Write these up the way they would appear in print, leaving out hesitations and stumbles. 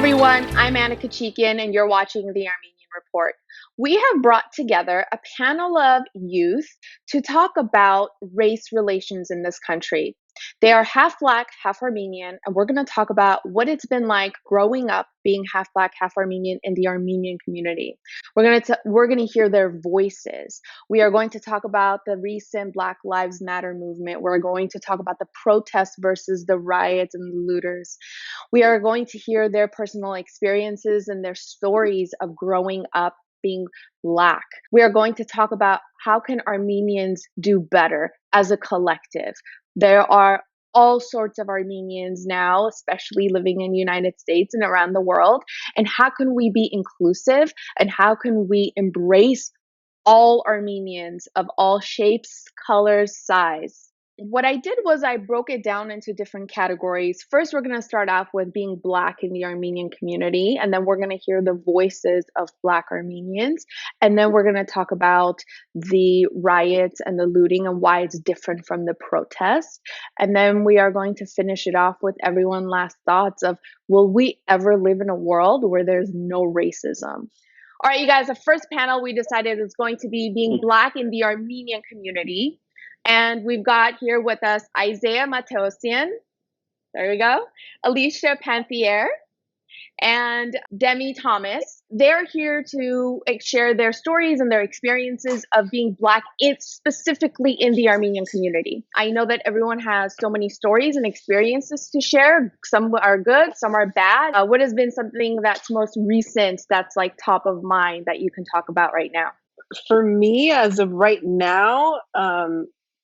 everyone, I'm Anna Kachikian and you're watching the Armenian Report. We have brought together a panel of youth to talk about race relations in this country. They are half Black, half Armenian, and we're going to talk about what it's been like growing up being half Black, half Armenian in the Armenian community. We're going to hear their voices. We are going to talk about the recent Black Lives Matter movement. We're going to talk about the protests versus the riots and the looters. We are going to hear their personal experiences and their stories of growing up being Black. We are going to talk about how can Armenians do better as a collective. There are all sorts of Armenians now, especially living in the United States and around the world. And how can we be inclusive and how can we embrace all Armenians of all shapes, colors, size? What I did was I broke it down into different categories. First, we're going to start off with being Black in the Armenian community, and then we're going to hear the voices of Black Armenians, and then we're going to talk about the riots and the looting and why it's different from the protests. And then we are going to finish it off with everyone's last thoughts of, will we ever live in a world where there's no racism? All right, you guys, the first panel we decided is going to be being Black in the Armenian community. And we've got here with us Isaiah Matteosian, there we go, Alisha Panthier, and Demi Thomas. They're here to share their stories and their experiences of being Black, specifically in the Armenian community. I know that everyone has so many stories and experiences to share. Some are good, some are bad. What has been something that's most recent that's like top of mind that you can talk about right now? For me, as of right now,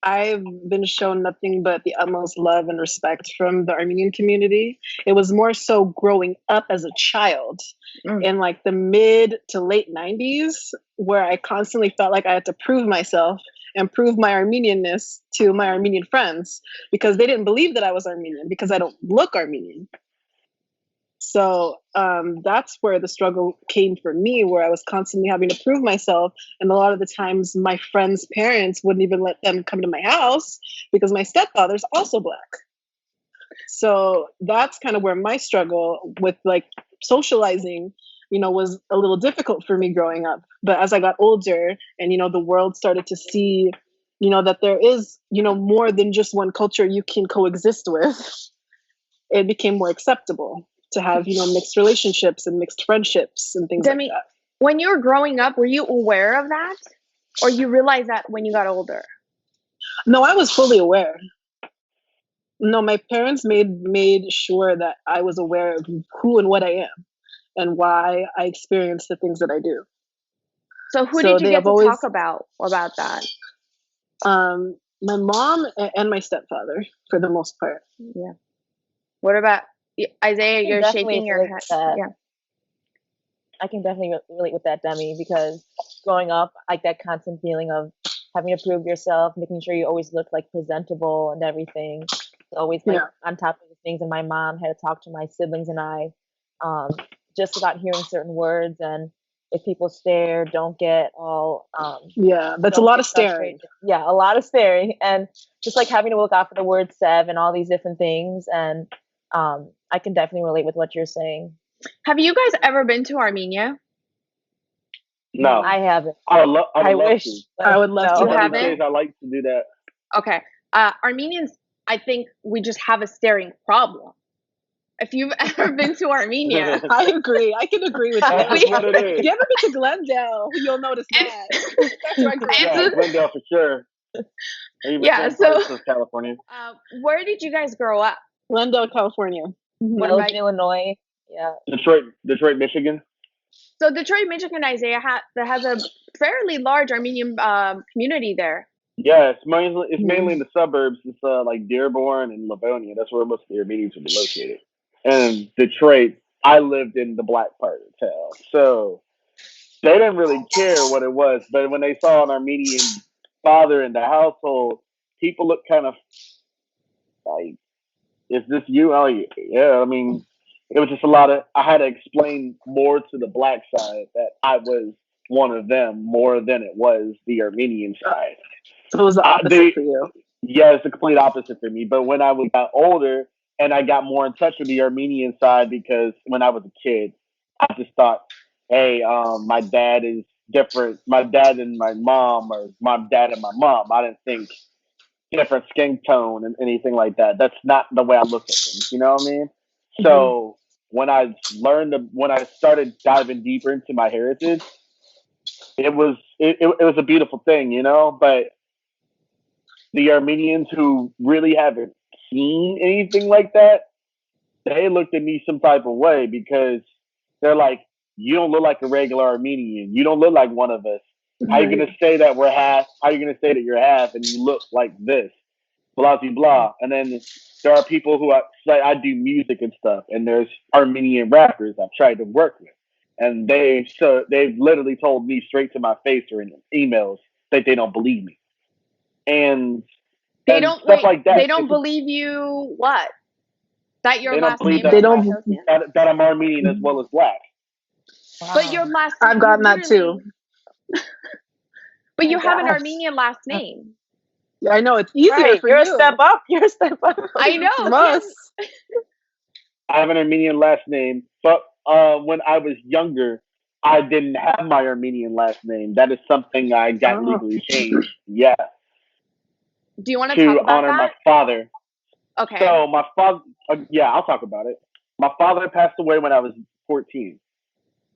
I've been shown nothing but the utmost love and respect from the Armenian community. It was more so growing up as a child in like the mid to late 90s, where I constantly felt like I had to prove myself and prove my Armenianness to my Armenian friends because they didn't believe that I was Armenian because I don't look Armenian. So that's where the struggle came for me, where I was constantly having to prove myself. And a lot of the times my friends' parents wouldn't even let them come to my house because my stepfather's also Black. So that's kind of where my struggle with like socializing, was a little difficult for me growing up. But as I got older and, the world started to see, that there is, more than just one culture you can coexist with, it became more acceptable to have, mixed relationships and mixed friendships and things Demi, like that. When you were growing up, were you aware of that? Or you realized that when you got older? No, I was fully aware. No, my parents made sure that I was aware of who and what I am and why I experience the things that I do. So who did you get to talk about that? My mom and my stepfather, for the most part. Yeah. What about Isaiah? You're shaking your head. Yeah. I can definitely relate with that, Demi, because growing up, like that constant feeling of having to prove yourself, making sure you always look like presentable and everything. Always like on top of the things. And my mom had to talk to my siblings and I just about hearing certain words. And if people stare, don't get all that's a lot of staring. Yeah, a lot of staring. And just like having to look out for the word Sev and all these different things. And I can definitely relate with what you're saying. Have you guys ever been to Armenia? No, I haven't. I wish. I would love to. You haven't? I like to do that. Okay. Armenians, I think we just have a staring problem. If you've ever been to Armenia. I agree. I can agree with that. If you ever been to Glendale, you'll notice that. That's right. Glendale for sure. So California. Where did you guys grow up? Glendale, California. What about Illinois? Yeah. Detroit, Michigan. So Detroit, Michigan, Isaiah has a fairly large Armenian community there. Yeah, it's mainly in the suburbs. It's like Dearborn and Livonia. That's where most of the Armenians would be located. And Detroit, I lived in the Black part of town, so they didn't really care what it was. But when they saw an Armenian father in the household, people looked kind of like, "Is this you?" Oh, yeah. I mean, it was just a lot of. I had to explain more to the Black side that I was one of them more than it was the Armenian side. So it was the opposite for you. Yeah, it's the complete opposite for me. But when I got older, and I got more in touch with the Armenian side because when I was a kid, I just thought, hey, my dad is different. My dad and my mom, or my dad and my mom. I didn't think different skin tone and anything like that. That's not the way I look at things. You know what I mean? So when I started diving deeper into my heritage, it was a beautiful thing, you know. But the Armenians who really haven't seen anything like that, they looked at me some type of way because they're like, you don't look like a regular Armenian. You don't look like one of us. How you gonna say that we're half? How you gonna say that you're half and you look like this? Blah blah blah. And then there are people who I do music and stuff, and there's Armenian rappers I've tried to work with, and they've literally told me straight to my face or in emails that they don't believe me, and They don't stuff like that. They don't believe you what? That your They don't last believe name They is don't. Matteosian? that I'm Armenian as well as black. But your last I've gotten that too. But Oh you my have an gosh. Armenian last name. I know it's easier Right, for you're a you. step up. You're a step up. I know. From us. I have an Armenian last name, but when I was younger, I didn't have my Armenian last name. That is something I got legally changed. Yeah, Do you want to to talk about honor my that? father. Okay. So my father, yeah, I'll talk about it. My father passed away when I was 14,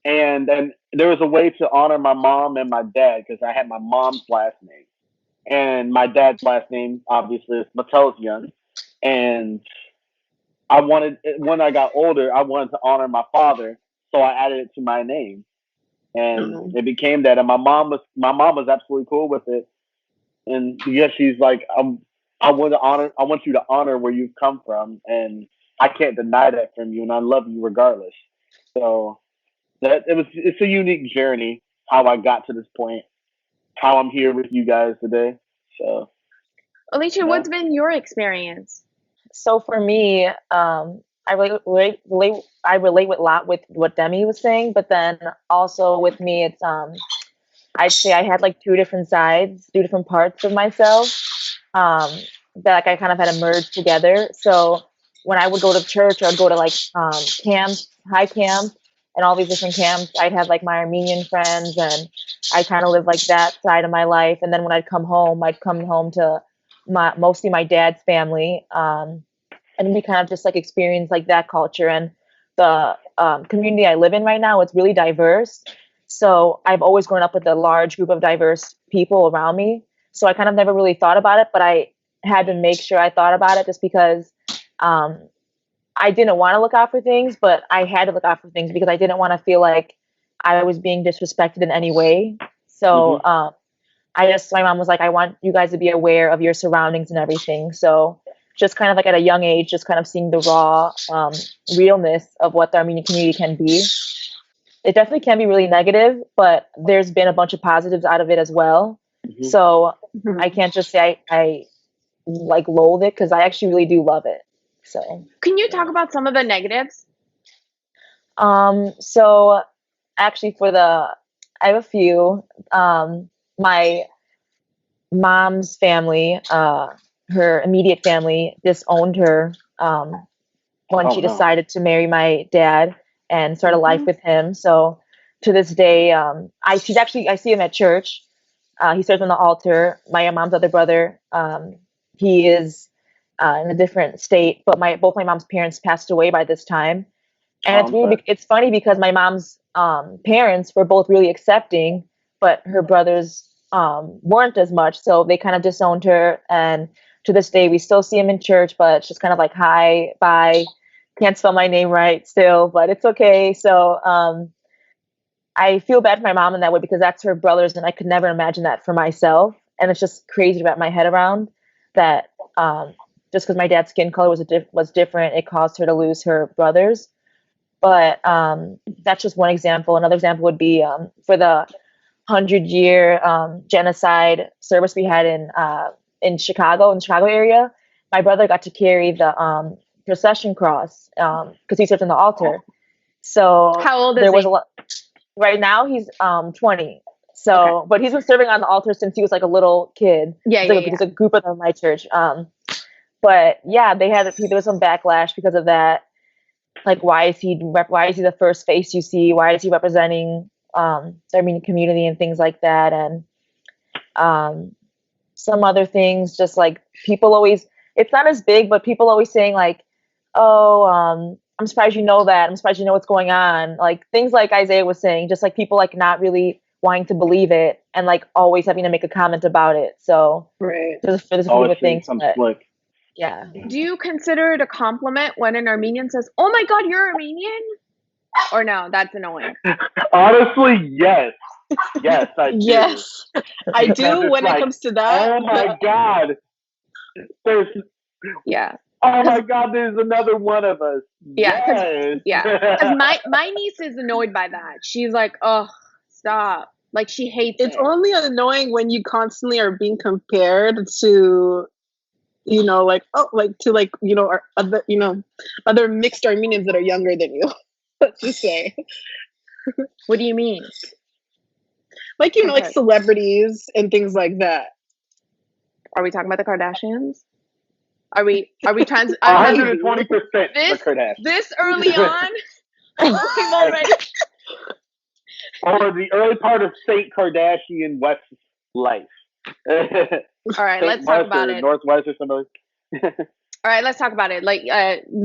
and then there was a way to honor my mom and my dad because I had my mom's last name, and my dad's last name obviously is Matteosian, and I wanted when I got older, I wanted to honor my father, so I added it to my name, and it became that. And my mom was absolutely cool with it, and yeah, she's like, I want you to honor where you've come from, and I can't deny that from you, and I love you regardless. So it's a unique journey how I got to this point, how I'm here with you guys today. So Alicia, yeah. what's been your experience? So for me, I I relate with a lot with what Demi was saying, but then also with me, it's I'd say I had like two different sides, two different parts of myself, um, that like I kind of had to merge together. So when I would go to church, or I'd go to like camps, high camp, and all these different camps, I'd have like my Armenian friends, and I kind of live like that side of my life. And then when I'd come home to mostly my dad's family, and we kind of just like experience like that culture. And the community I live in right now, it's really diverse. So I've always grown up with a large group of diverse people around me. So I kind of never really thought about it, but I had to make sure I thought about it just because um, I didn't want to look out for things, but I had to look out for things because I didn't want to feel like I was being disrespected in any way. So my mom was like, I want you guys to be aware of your surroundings and everything. So just kind of like at a young age, just kind of seeing the raw realness of what the Armenian community can be. It definitely can be really negative, but there's been a bunch of positives out of it as well. So I can't just say I like loathe it, because I actually really do love it. So Can you talk about some of the negatives? so actually I have a few. My mom's family, her immediate family, disowned her when she decided to marry my dad and start a life with him. So to this day, I see him at church. He serves on the altar. My mom's other brother, he is in a different state, but both my mom's parents passed away by this time. And it's funny because my mom's parents were both really accepting, but her brothers weren't as much. So they kind of disowned her. And to this day, we still see him in church, but it's just kind of like, hi, bye. Can't spell my name right still, but it's okay. So I feel bad for my mom in that way because that's her brothers, and I could never imagine that for myself. And it's just crazy to wrap my head around that. Just because my dad's skin color was different, it caused her to lose her brothers. But that's just one example. Another example would be for the 100-year genocide service we had in the Chicago area. My brother got to carry the procession cross because he served on the altar. So How old is there was he? a lot. Right now he's 20. So, but he's been serving on the altar since he was like a little kid. Yeah, There's a group of them in my church. But yeah, there was some backlash because of that. Like, why is he the first face you see? Why is he representing the Armenian community and things like that? And some other things, just like people always, it's not as big, but people always saying like, oh, I'm surprised you know that. I'm surprised you know what's going on. Like things like Isaiah was saying, just like people like not really wanting to believe it and like always having to make a comment about it. So Right. there's a few Always different things. some But, slick. yeah. Do you consider it a compliment when an Armenian says, "Oh my God, you're Armenian"? Or no, that's annoying. Honestly, yes. Yes, I do. Yes, I Because do it's when like, it comes to that. oh my God. There's, Yeah. oh my God, there's another one of us. Yeah, Yes. Because my niece is annoyed by that. She's like, "Oh, stop!" Like she hates It's it. only annoying when you constantly are being compared to, you know, like other mixed Armenians that are younger than you. Let's just say, What do you mean? like like celebrities and things like that. Are we talking about the Kardashians? Are we trying to? 120% This Kardashians. this early on, I'm already. Or the early part of Saint Kardashian West life. All right, let's talk about it. Northwest or something. All right, let's talk about it. Like,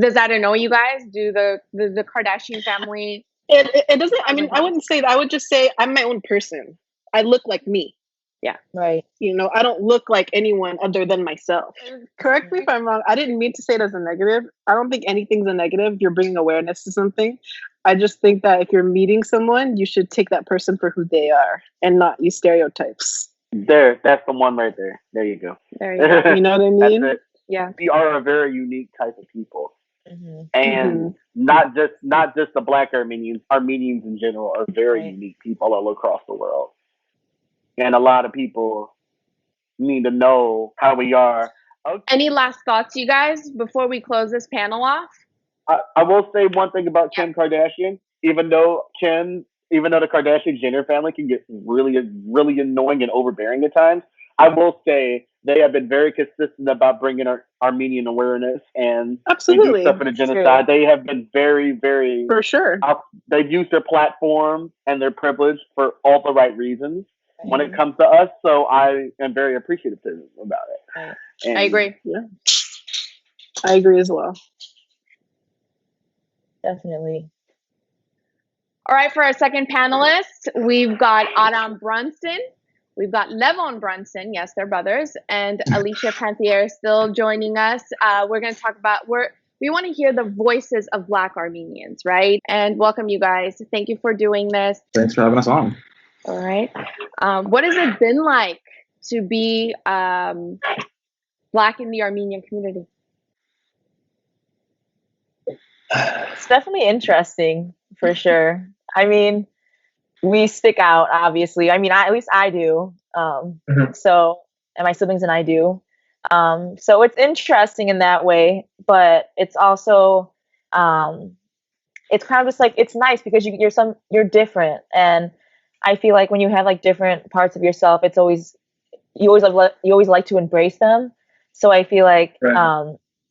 does that annoy you guys? Do the Kardashian family? It doesn't. I mean, I wouldn't say that. I would just say I'm my own person. I look like me. Yeah. Right. I don't look like anyone other than myself. Correct me if I'm wrong. I didn't mean to say it as a negative. I don't think anything's a negative. You're bringing awareness to something. I just think that if you're meeting someone, you should take that person for who they are and not use stereotypes. That's the one right there. There you go. There you go. You know what I mean? That's it. Yeah. We are a very unique type of people. Mm-hmm. And not just the Black Armenians. Armenians in general are very unique people all across the world. And a lot of people need to know how we are. Okay. Any last thoughts, you guys, before we close this panel off? I will say one thing about Kim Kardashian. Even though the Kardashian Jenner family can get really, really annoying and overbearing at times, I will say they have been very consistent about bringing Armenian awareness and absolutely stuff in a genocide. They have been very, very for sure. They've used their platform and their privilege for all the right reasons when it comes to us. So I am very appreciative about it. And I agree. Yeah, I agree as well. Definitely. All right, for our second panelist, we've got Aram Brunson. We've got Levon Brunson. Yes, they're brothers. And Alisha Panthier still joining us. We're going to talk about, we want to hear the voices of Black Armenians, right? And welcome, you guys. Thank you for doing this. Thanks for having us on. All right. What has it been like to be Black in the Armenian community? It's definitely interesting, for sure. I mean, we stick out, obviously. I mean, at least I do. So, and my siblings and I do. So it's interesting in that way, but it's also, it's kind of just like, it's nice because you're different. And I feel like when you have like different parts of yourself, you always like to embrace them. So I feel like,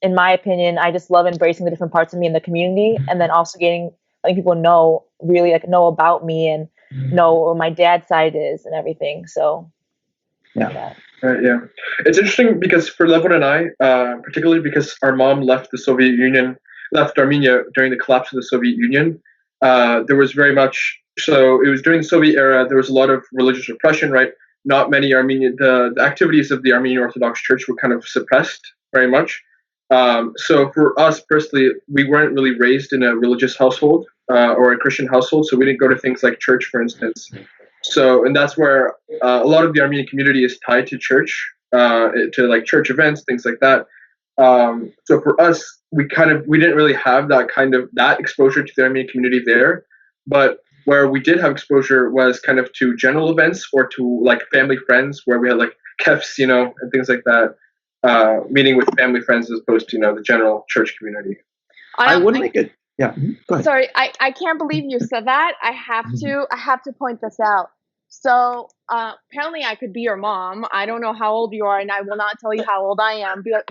in my opinion, I just love embracing the different parts of me in the community, and then also letting people know about me and know where my dad's side is and everything. So yeah. Yeah, it's interesting because for Levon and I, particularly because our mom left Armenia during the collapse of the Soviet Union. There was very much so. It was during the Soviet era. There was a lot of religious repression. Right, not many the activities of the Armenian Orthodox Church were kind of suppressed very much. So for us personally, we weren't really raised in a religious household or a Christian household, so we didn't go to things like church, for instance. So, and that's where a lot of the Armenian community is tied to church, to like church events, things like that. So for us, we didn't really have that exposure to the Armenian community there, but where we did have exposure was kind of to general events or to like family friends, where we had like kefs, and things like that. Meeting with family friends as opposed to the general church community. I would make it. Yeah. Go ahead. Sorry, I can't believe you said that. I have to point this out. So apparently I could be your mom. I don't know how old you are, and I will not tell you how old I am because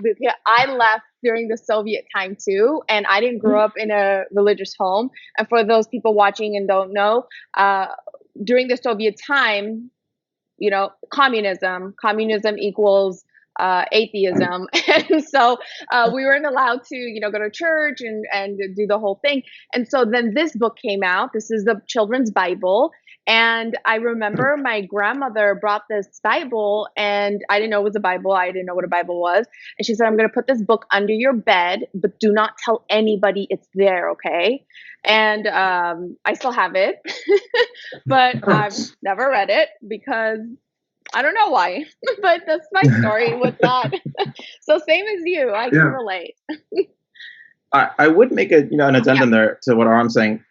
I left during the Soviet time too, and I didn't grow up in a religious home. And for those people watching and don't know, during the Soviet time, communism equals atheism. And so we weren't allowed to go to church and do the whole thing. And so then this book came out. This is the children's Bible. And I remember my grandmother brought this Bible, and I didn't know it was a Bible. I didn't know what a Bible was. And she said, I'm going to put this book under your bed, but do not tell anybody it's there, okay? And I still have it, but I've never read it because I don't know why, but that's my story with that. So same as you, I can relate. I would make an addendum there to what Aram's saying.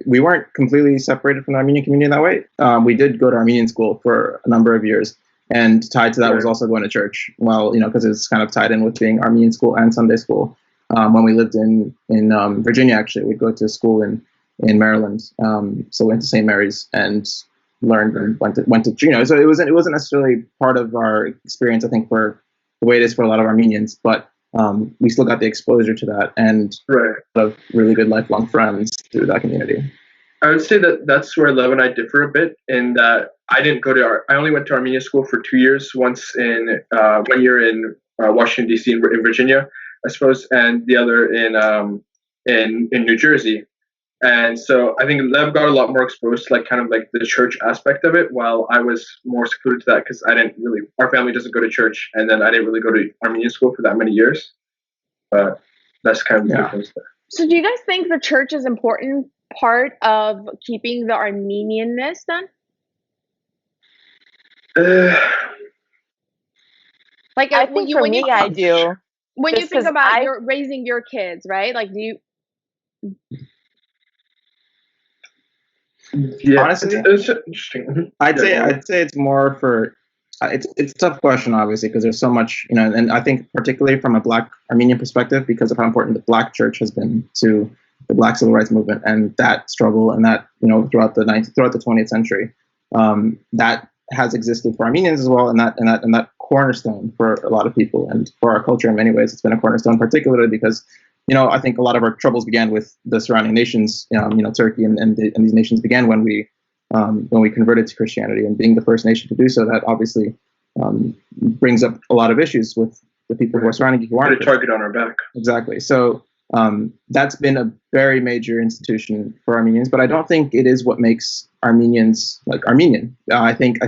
We weren't completely separated from the Armenian community in that way. We did go to Armenian school for a number of years, and tied to that was also going to church. Well, because it's kind of tied in with being Armenian school and Sunday school. When we lived in Virginia, actually, we'd go to school in Maryland. So we went to St. Mary's and learned and went to so it wasn't necessarily part of our experience, I think, for the way it is for a lot of Armenians, but we still got the exposure to that and a lot of really good lifelong friends through that community. I would say that's where Lev and I differ a bit in that I only went to Armenian school for 2 years, once in 1 year in Washington, D.C. in Virginia, I suppose, and the other in New Jersey. And so I think Lev got a lot more exposed to the church aspect of it, while I was more secluded to that because our family doesn't go to church, and then I didn't really go to Armenian school for that many years. But that's kind of the difference there. So do you guys think the church is an important part of keeping the Armenianness then? I think for me, I do. When you think about raising your kids, right? Like, do you... Yeah, honestly, it's interesting. I'd say it's more for it's a tough question, obviously, because there's so much, and I think particularly from a Black Armenian perspective, because of how important the Black church has been to the Black civil rights movement and that struggle, and that throughout the 20th century, that has existed for Armenians as well, and that cornerstone for a lot of people and for our culture in many ways. It's been a cornerstone, particularly because I think a lot of our troubles began with the surrounding nations. Turkey and these nations began when we converted to Christianity, and being the first nation to do so, that obviously brings up a lot of issues with the people who are surrounding you who aren't. Put a target on our back. Exactly. So that's been a very major institution for Armenians, but I don't think it is what makes Armenians like Armenian. I think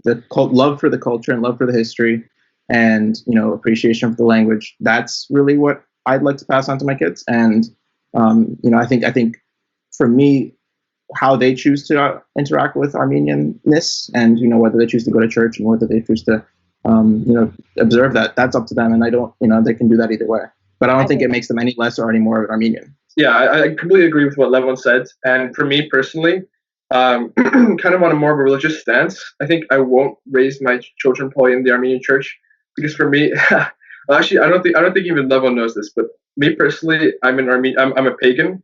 the love for the culture and love for the history, and appreciation for the language. That's really what I'd like to pass on to my kids. And I think for me, how they choose to interact with Armenianness, and whether they choose to go to church and whether they choose to observe that's up to them. And I don't they can do that either way. But I don't think it makes them any less or any more Armenian. Yeah, I completely agree with what Levon said. And for me personally, kind of on a more of a religious stance, I think I won't raise my children probably in the Armenian church, because for me, actually, I don't think even Levon knows this, but me personally, I'm a pagan,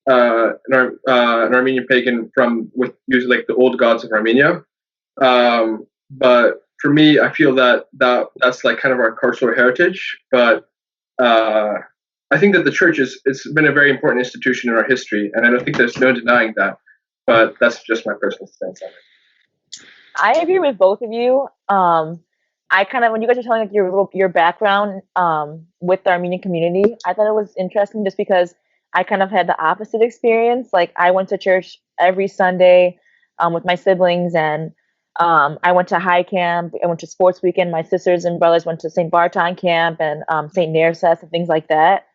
an Armenian pagan with using the old gods of Armenia. But for me, I feel that's kind of our cultural heritage. But I think that the church it's been a very important institution in our history, and I don't think there's no denying that. But that's just my personal stance on it. I agree with both of you. I kind of, when you guys are telling your background with the Armenian community, I thought it was interesting just because I kind of had the opposite experience. I went to church every Sunday with my siblings, and I went to high camp. I went to sports weekend. My sisters and brothers went to St. Barton camp and St. Nerses and things like that.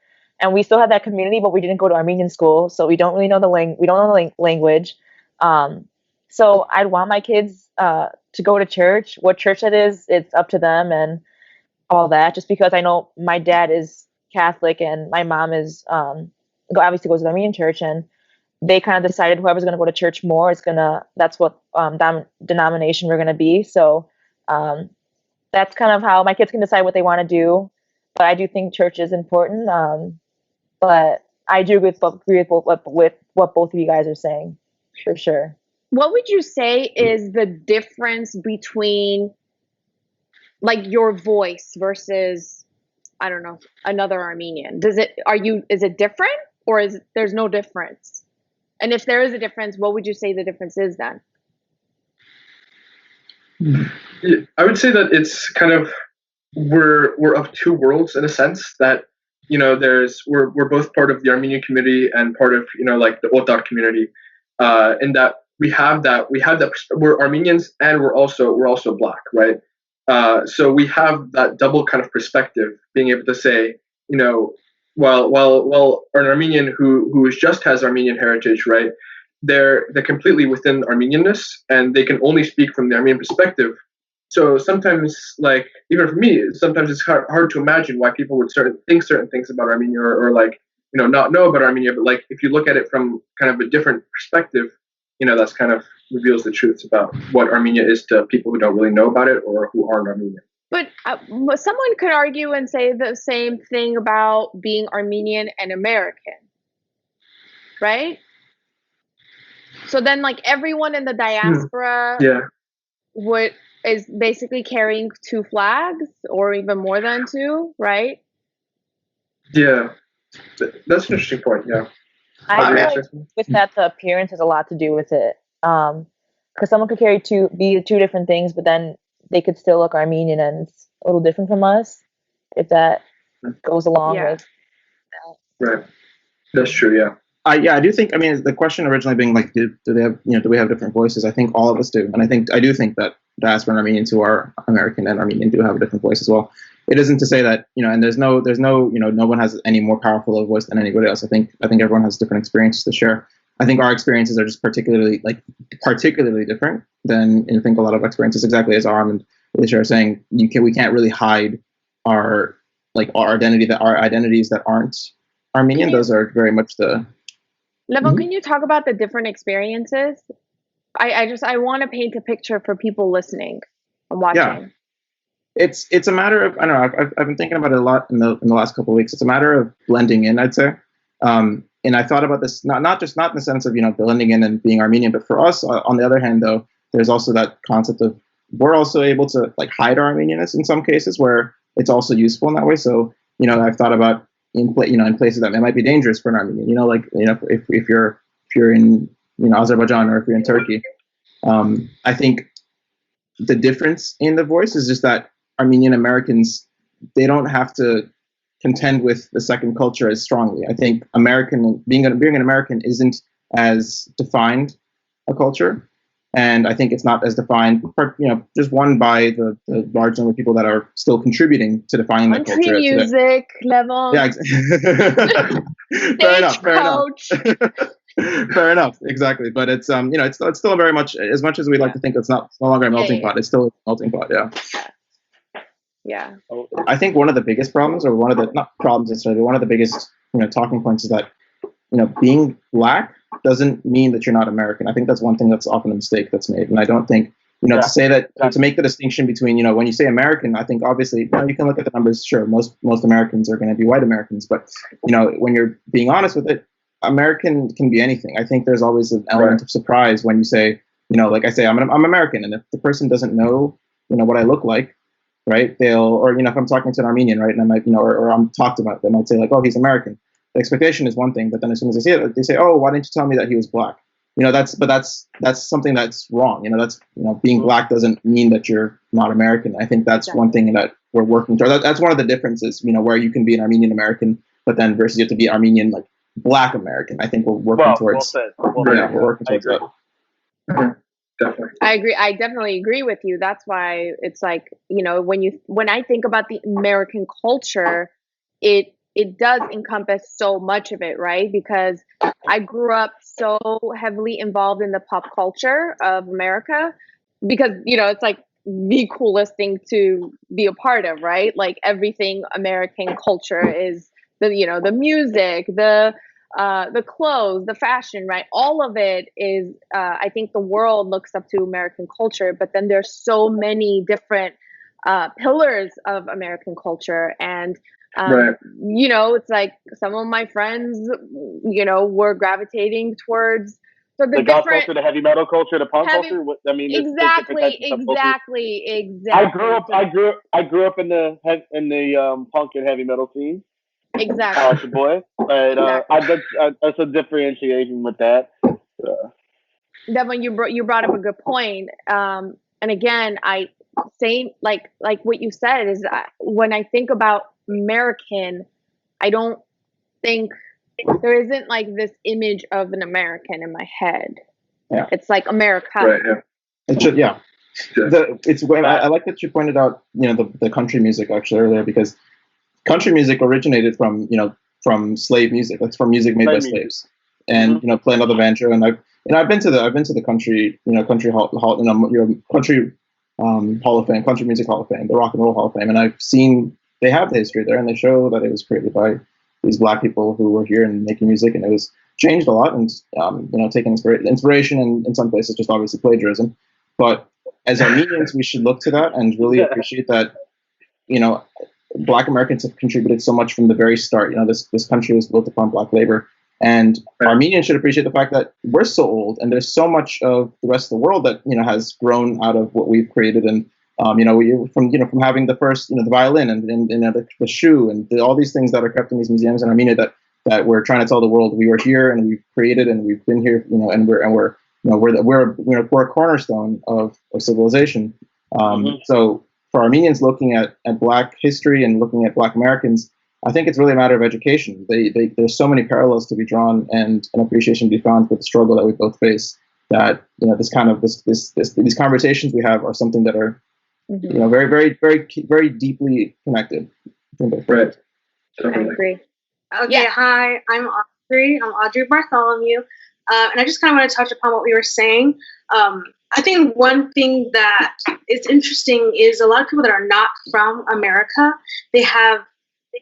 And we still had that community, but we didn't go to Armenian school, so we don't really know we don't know the language. So I'd want my kids to go to church. What church that is, it's up to them and all that. Just because I know my dad is Catholic and my mom is obviously goes to the Armenian church, and they kind of decided whoever's going to go to church more is that's what denomination we're going to be. So that's kind of how my kids can decide what they want to do. But I do think church is important. But I do agree with what both of you guys are saying, for sure. What would you say is the difference between like your voice versus, I don't know, another Armenian? Is it different, or there's no difference? And if there is a difference, what would you say the difference is then? Yeah, I would say that it's kind of we're of two worlds in a sense that we're both part of the Armenian community and part of like the Otar community, in that we have that we're Armenians and we're also Black, right? So we have that double kind of perspective, being able to say, while an Armenian who just has Armenian heritage, right? They're completely within Armenianness, and they can only speak from the Armenian perspective. So sometimes, like even for me, sometimes it's hard to imagine why people would think certain things about Armenia, or like not know about Armenia. But like if you look at it from kind of a different perspective, that's kind of reveals the truth about what Armenia is to people who don't really know about it or who aren't Armenian. But someone could argue and say the same thing about being Armenian and American, right? So then, like, everyone in the diaspora is basically carrying two flags, or even more than two, right? Yeah, that's an interesting point. Yeah, I feel like with that, the appearance has a lot to do with it. Because someone could be two different things, but then they could still look Armenian, and it's a little different from us. If that goes along with that. Right, that's true. Yeah. I do think. I mean, the question originally being like, do they have, do we have different voices? I think all of us do, and I do think that diaspora Armenians who are American and Armenian do have a different voice as well. It isn't to say that and there's no no one has any more powerful of a voice than anybody else. I think everyone has different experiences to share. I think our experiences are just particularly different than I think a lot of experiences. Exactly as Aram and Alisha are saying, we can't really hide our identities that aren't Armenian. Those are very much the. Levon, can you talk about the different experiences? I want to paint a picture for people listening and watching. Yeah. It's a matter of, I don't know, I've been thinking about it a lot in the last couple of weeks. It's a matter of blending in, I'd say. And I thought about this not in the sense of blending in and being Armenian, but for us, on the other hand, though, there's also that concept of we're also able to like hide our Armenianness in some cases where it's also useful in that way. So I've thought about in places that it might be dangerous for an Armenian. If you're in Azerbaijan, or if you're in Turkey, I think the difference in the voice is just that Armenian Americans, they don't have to contend with the second culture as strongly. I think being an American isn't as defined a culture, and I think it's not as defined, just one by the large number of people that are still contributing to defining that culture. Country music, Levon. Yeah, fair enough. Fair enough, exactly. But it's it's still very much, as much as we like to think it's no longer a melting pot. It's still a melting pot. Yeah. I think one of the biggest problems, or one of the not problems necessarily, one of the biggest talking points is that being Black doesn't mean that you're not American. I think that's one thing that's often a mistake that's made, and I don't think to say that, to make the distinction between when you say American, I think obviously you can look at the numbers. Sure, most Americans are going to be white Americans, but when you're being honest with it, American can be anything. I think there's always an element of surprise when you say, like I say, I'm American, and if the person doesn't know, what I look like, right? Or if I'm talking to an Armenian, right, and I might, or I'm talked about, they might say like, oh, he's American. The expectation is one thing, but then as soon as they see it, they say, oh, why didn't you tell me that he was Black? That's something that's wrong. That's being Black doesn't mean that you're not American. I think that's one thing that we're working toward. That's one of the differences, where you can be an Armenian American, but then versus you have to be Armenian like Black American. I think we're working towards. We're working towards that. Definitely. I agree. I definitely agree with you. That's why it's like, when I think about the American culture, it does encompass so much of it, right? Because I grew up so heavily involved in the pop culture of America, because, it's like the coolest thing to be a part of, right? Like everything American culture is the music, the clothes, the fashion, right? All of it is, I think the world looks up to American culture, but then there's so many different pillars of American culture. And, it's like some of my friends, were gravitating towards So the goth culture, the heavy metal culture, the punk culture. I mean, exactly. I grew up in the punk and heavy metal scene. Exactly. Boy, but that's a differentiation with that. Devin, you brought up a good point. And again, like what you said is that when I think about American, I don't think there isn't like this image of an American in my head. Yeah. It's like America. Right. Yeah. It should, yeah. I like that you pointed out, the country music actually earlier, because country music originated from, from slave music. That's from music made by slaves, and playing on the banjo. And I've been to the country, country country Hall of Fame, country music Hall of Fame, the Rock and Roll Hall of Fame, and I've seen they have the history there, and they show that it was created by these Black people who were here and making music, and it was changed a lot, and taking inspiration, and in some places just obviously plagiarism. But as Armenians, we should look to that and really appreciate that. Black Americans have contributed so much from the very start. This country was built upon Black labor, and Armenians should appreciate the fact that we're so old, and there's so much of the rest of the world that has grown out of what we've created. And from having the first the violin and the shoe and all these things that are kept in these museums in Armenia that we're trying to tell the world we were here and we've created and we've been here, and we're a cornerstone of civilization. So for Armenians looking at Black history and looking at Black Americans, I think it's really a matter of education. There's so many parallels to be drawn and an appreciation to be found for the struggle that we both face. That these conversations we have are something that are very, very, very, very deeply connected. Right. I agree. Okay, Hi, I'm Audri Bartholomew, and I just kind of want to touch upon what we were saying. I think one thing that is interesting is a lot of people that are not from America, they have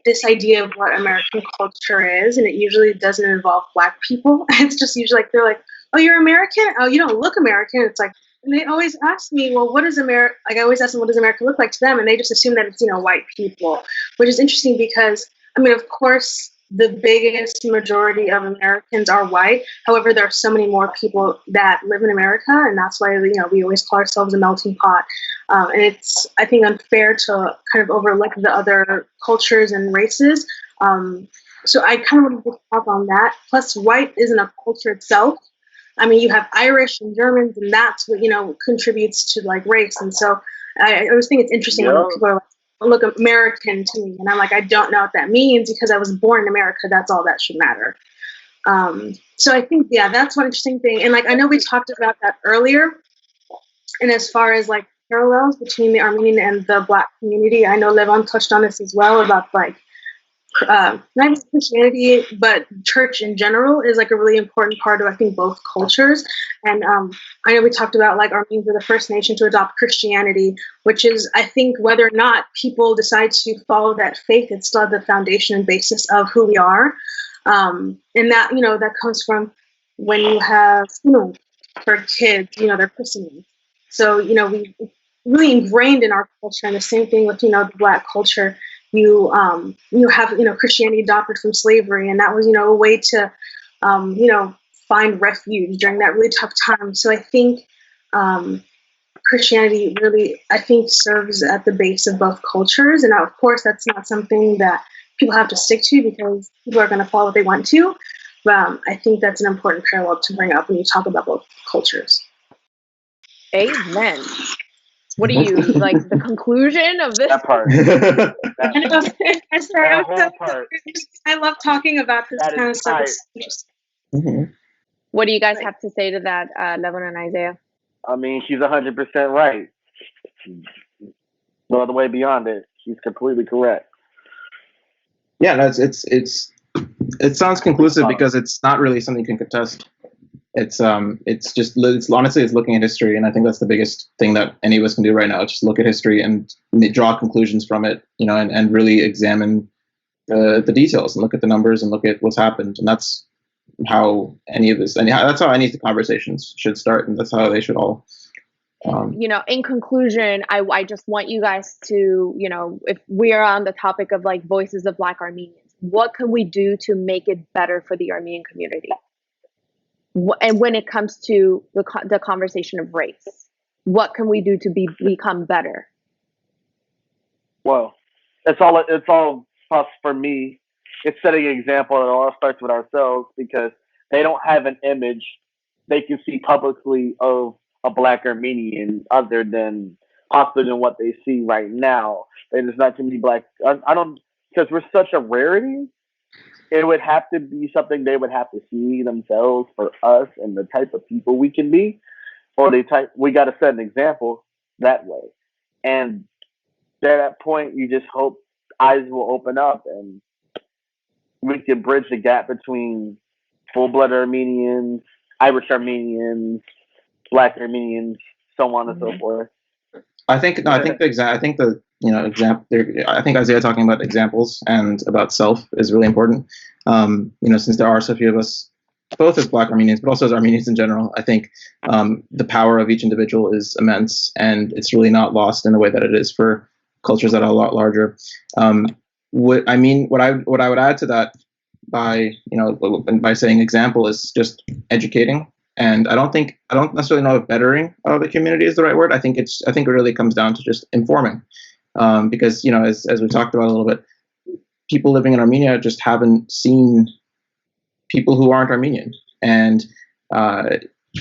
this idea of what American culture is, and it usually doesn't involve Black people. It's just usually they're like, "Oh, you're American? Oh, you don't look American." It's like, and they always ask me, "Well, what does America?" Like I always ask them, "What does America look like to them?" And they just assume that it's white people, which is interesting because of course, the biggest majority of Americans are white. However, there are so many more people that live in America, and that's why we always call ourselves a melting pot. And it's, I think, unfair to kind of overlook the other cultures and races. So I kind of want to talk on that. Plus, white isn't a culture itself. You have Irish and Germans, and that's what contributes to race. And so I always think it's interesting when people are like, look American to me, and I'm like, I don't know what that means because I was born in America. That's all that should matter. So I think that's one interesting thing. And I know we talked about that earlier, and as far as parallels between the Armenian and the Black community, I know Levon touched on this as well about not just Christianity, but church in general is a really important part of, I think, both cultures. And I know we talked about Armenians were the first nation to adopt Christianity, which is, I think, whether or not people decide to follow that faith, it's still the foundation and basis of who we are. And that, that comes from when you have, for kids, their christening. So, we really ingrained in our culture, and the same thing with, the Black culture. You have Christianity adopted from slavery, and that was a way to find refuge during that really tough time. So I think Christianity really, I think, serves at the base of both cultures, and of course that's not something that people have to stick to because people are going to follow what they want to. But I think that's an important parallel to bring up when you talk about both cultures. Amen. What do you the conclusion of this? That part. I love talking about this kind of stuff. What do you guys have to say to that, Levon and Isaiah? She's 100% right. No other way beyond it. She's completely correct. Yeah, it sounds conclusive because it's not really something you can contest. It's honestly looking at history, and I think that's the biggest thing that any of us can do right now. Just look at history and draw conclusions from it, and really examine the details and look at the numbers and look at what's happened. And that's how that's how any of the conversations should start, and that's how they should all. In conclusion, I just want you guys to, if we are on the topic of voices of Black Armenians, what can we do to make it better for the Armenian community? And when it comes to the conversation of race, what can we do to become better? Well, it's all us for me. It's setting an example, and it all starts with ourselves, because they don't have an image they can see publicly of a Black Armenian other than what they see right now. And there's not too many Black. I don't, because we're such a rarity. It would have to be something they would have to see themselves for us and the type of people we can be, or we got to set an example that way. And at that point, you just hope eyes will open up and we can bridge the gap between full-blood Armenians, Irish Armenians, Black Armenians, so on and so forth. I think example. I think Isaiah talking about examples and about self is really important. Since there are so few of us, both as Black Armenians, but also as Armenians in general, I think the power of each individual is immense, and it's really not lost in the way that it is for cultures that are a lot larger. What I would add to that by saying example is just educating. And I don't necessarily know if bettering the community is the right word. I think it really comes down to just informing, because as we talked about a little bit, people living in Armenia just haven't seen people who aren't Armenian, and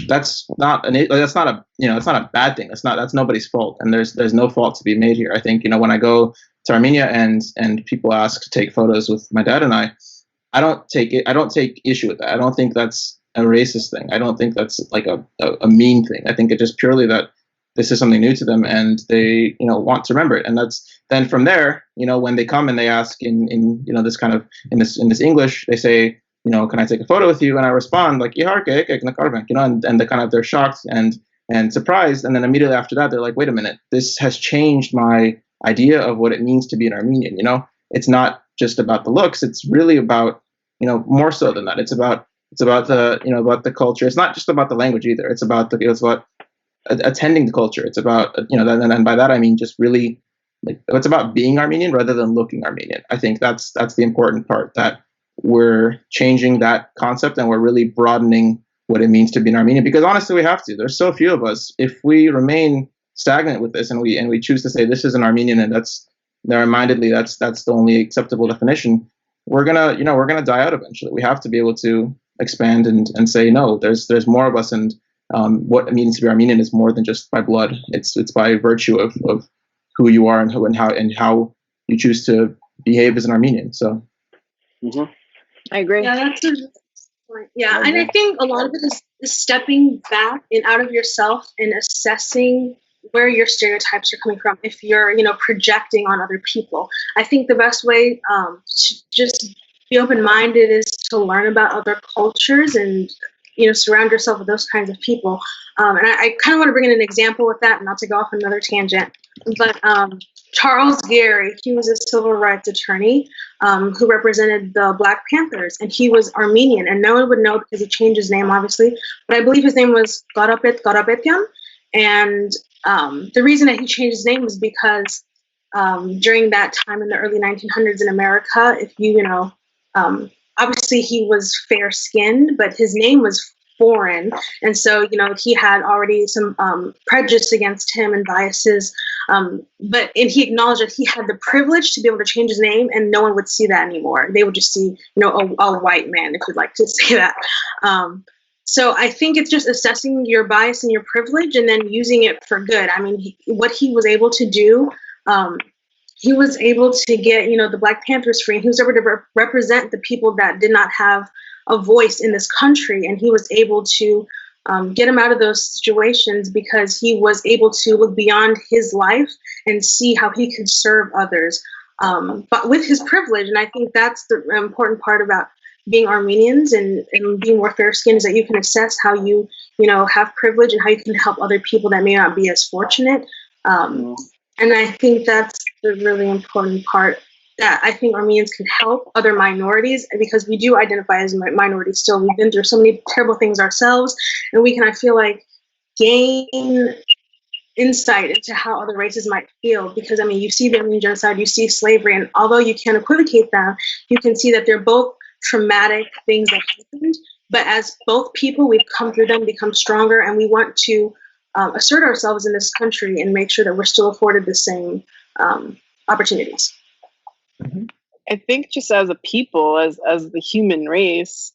that's not a bad thing. That's nobody's fault, and there's no fault to be made here. I think when I go to Armenia and people ask to take photos with my dad and I don't take issue with that. I don't think that's a racist thing. I don't think that's like a mean thing. I think it's just purely that this is something new to them and they want to remember it. And that's then from there, when they come and they ask in this kind of in this English, they say, can I take a photo with you? And I respond like, and they kind of, they're shocked and surprised. And then immediately after that, they're like, wait a minute, this has changed my idea of what it means to be an Armenian. It's not just about the looks. It's really about, more so than that. It's about the culture. It's not just about the language either. It's about attending the culture. It's about, and by that I mean just really, it's about being Armenian rather than looking Armenian. I think that's the important part, that we're changing that concept and we're really broadening what it means to be an Armenian, because honestly we have to. There's so few of us. If we remain stagnant with this and we choose to say this is an Armenian and that's narrow-mindedly that's the only acceptable definition, we're gonna die out eventually. We have to be able to expand and say no, there's more of us, and what it means to be Armenian is more than just by blood. It's by virtue of who you are and how you choose to behave as an Armenian. So I agree. Yeah, that's a point. Yeah, and I think a lot of it is stepping back and out of yourself and assessing where your stereotypes are coming from. If you're projecting on other people, I think the best way to just be open-minded is to learn about other cultures and surround yourself with those kinds of people. And I kind of want to bring in an example with that, not to go off another tangent. But Charles Gary, he was a civil rights attorney who represented the Black Panthers, and he was Armenian, and no one would know because he changed his name, obviously. But I believe his name was Karapetyan, and the reason that he changed his name was because during that time in the early 1900s in America, if obviously he was fair-skinned, but his name was foreign, and so he had already some prejudice against him and biases. But he acknowledged that he had the privilege to be able to change his name, and no one would see that anymore. They would just see a white man, if you'd like to say that. So I think it's just assessing your bias and your privilege and then using it for good. I mean, what he was able to do, he was able to get, the Black Panthers free. And he was able to represent the people that did not have a voice in this country. And he was able to get them out of those situations because he was able to look beyond his life and see how he could serve others. But with his privilege, and I think that's the important part about being Armenians and being more fair-skinned, is that you can assess how you have privilege and how you can help other people that may not be as fortunate. And I think that's the really important part, that I think Armenians can help other minorities, because we do identify as minorities still. We've been through so many terrible things ourselves, and we can, I feel like, gain insight into how other races might feel, because you see the Armenian genocide, you see slavery, and although you can't equivocate them, you can see that they're both traumatic things that happened, But as both people, we've come through them, become stronger, and we want to assert ourselves in this country and make sure that we're still afforded the same opportunities. I think just as a people, as the human race,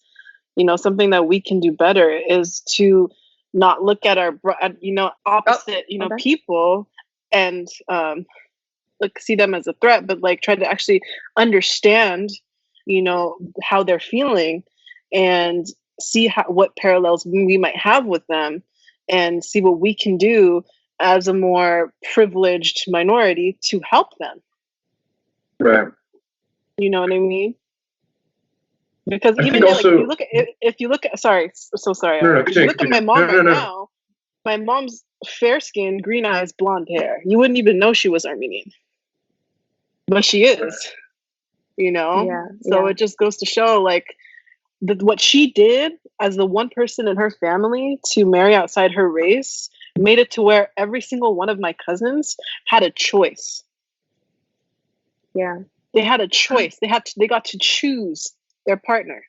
something that we can do better is to not look at our opposite people and see them as a threat, but like try to actually understand how they're feeling and see what parallels we might have with them and see what we can do as a more privileged minority to help them. Right. You know what I mean? Because even if you look at sorry. If you look at my mom now, my mom's fair skin, green eyes, blonde hair. You wouldn't even know she was Armenian. But she is. So it just goes to show like what she did as the one person in her family to marry outside her race made it to where every single one of my cousins had a choice. Yeah. They had a choice. They got to choose their partner.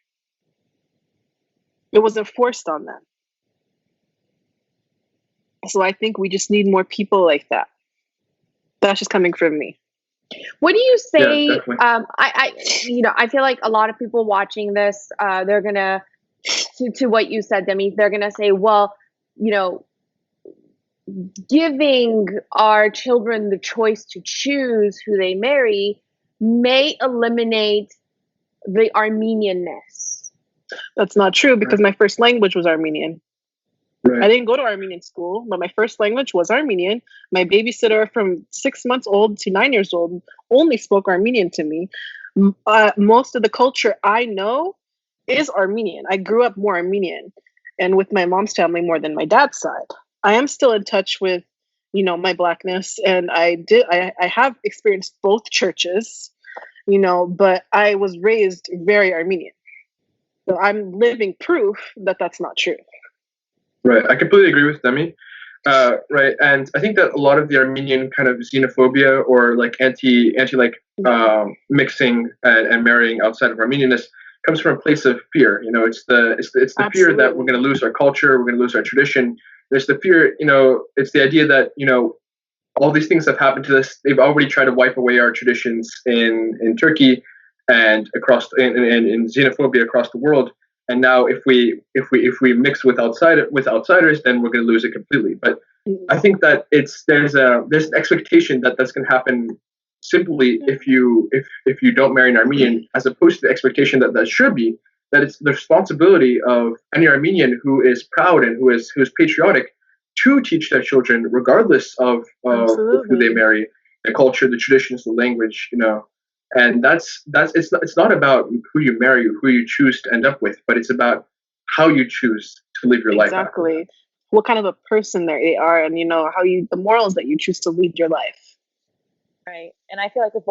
It wasn't forced on them. So I think we just need more people like that. That's just coming from me. What do you say? Yeah, I feel like a lot of people watching this, they're gonna, to what you said, Demi, they're gonna say, well, giving our children the choice to choose who they marry may eliminate the Armenianness. That's not true because my first language was Armenian. Right. I didn't go to Armenian school, but my first language was Armenian. My babysitter from 6 months old to 9 years old only spoke Armenian to me. Most of the culture I know is Armenian. I grew up more Armenian and with my mom's family more than my dad's side. I am still in touch with, my Blackness, and I have experienced both churches, but I was raised very Armenian. So I'm living proof that that's not true. Right. I completely agree with Demi. Right. And I think that a lot of the Armenian kind of xenophobia or like anti mixing and marrying outside of Armenianness comes from a place of fear. It's the fear that we're going to lose our culture, we're going to lose our tradition. There's the fear, it's the idea that, all these things have happened to us. They've already tried to wipe away our traditions in Turkey and across in xenophobia across the world. And now if we mix with outsiders, then we're going to lose it completely. But I think that there's an expectation that that's going to happen simply if you don't marry an Armenian, as opposed to the expectation that should be that it's the responsibility of any Armenian who is proud and who is patriotic to teach their children, regardless of who they marry, the culture, the traditions, the language, And it's not about who you marry, who you choose to end up with, but it's about how you choose to live your life. Exactly. What kind of a person they are, and the morals that you choose to lead your life. Right. And I feel like with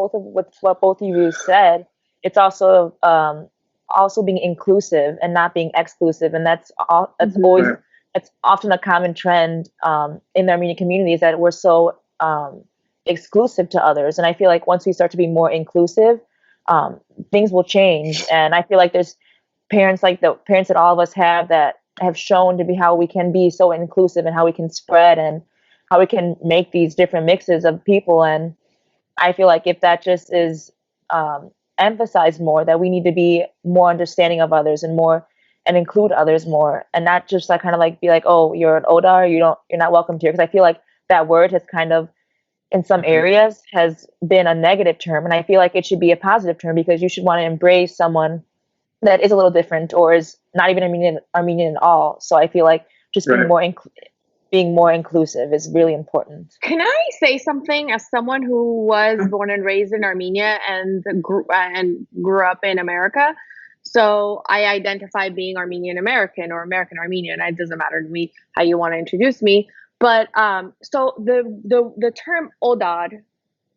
what both of you said, it's also being inclusive and not being exclusive, and that's always Right. It's often a common trend in the Armenian communities that we're so exclusive to others. And I feel like once we start to be more inclusive, things will change. And I feel like there's parents like the parents that all of us have that have shown to be how we can be so inclusive and how we can spread and how we can make these different mixes of people. And I feel like if that just is emphasized more, that we need to be more understanding of others and include others more, and not just like kind of like be like, oh, you're an Odar, you're not welcome here. Because I feel like that word has kind of, in some areas, has been a negative term, and I feel like it should be a positive term because you should want to embrace someone that is a little different or is not even Armenian at all. So I feel like just being more inclusive is really important. Can I say something as someone who was born and raised in Armenia and grew up in America? So I identify being Armenian American or American Armenian. It doesn't matter to me how you want to introduce me. But so the term Odad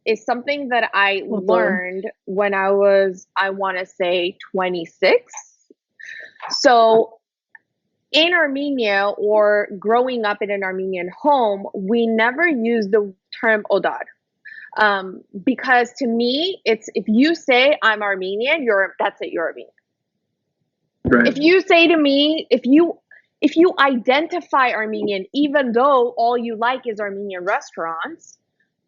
is something that I learned when I was, I want to say 26. So in Armenia or growing up in an Armenian home, we never used the term Odad. Because to me, it's if you say I'm Armenian, that's it, you're Armenian. Right. If you say to me, if you identify Armenian, even though all you like is Armenian restaurants,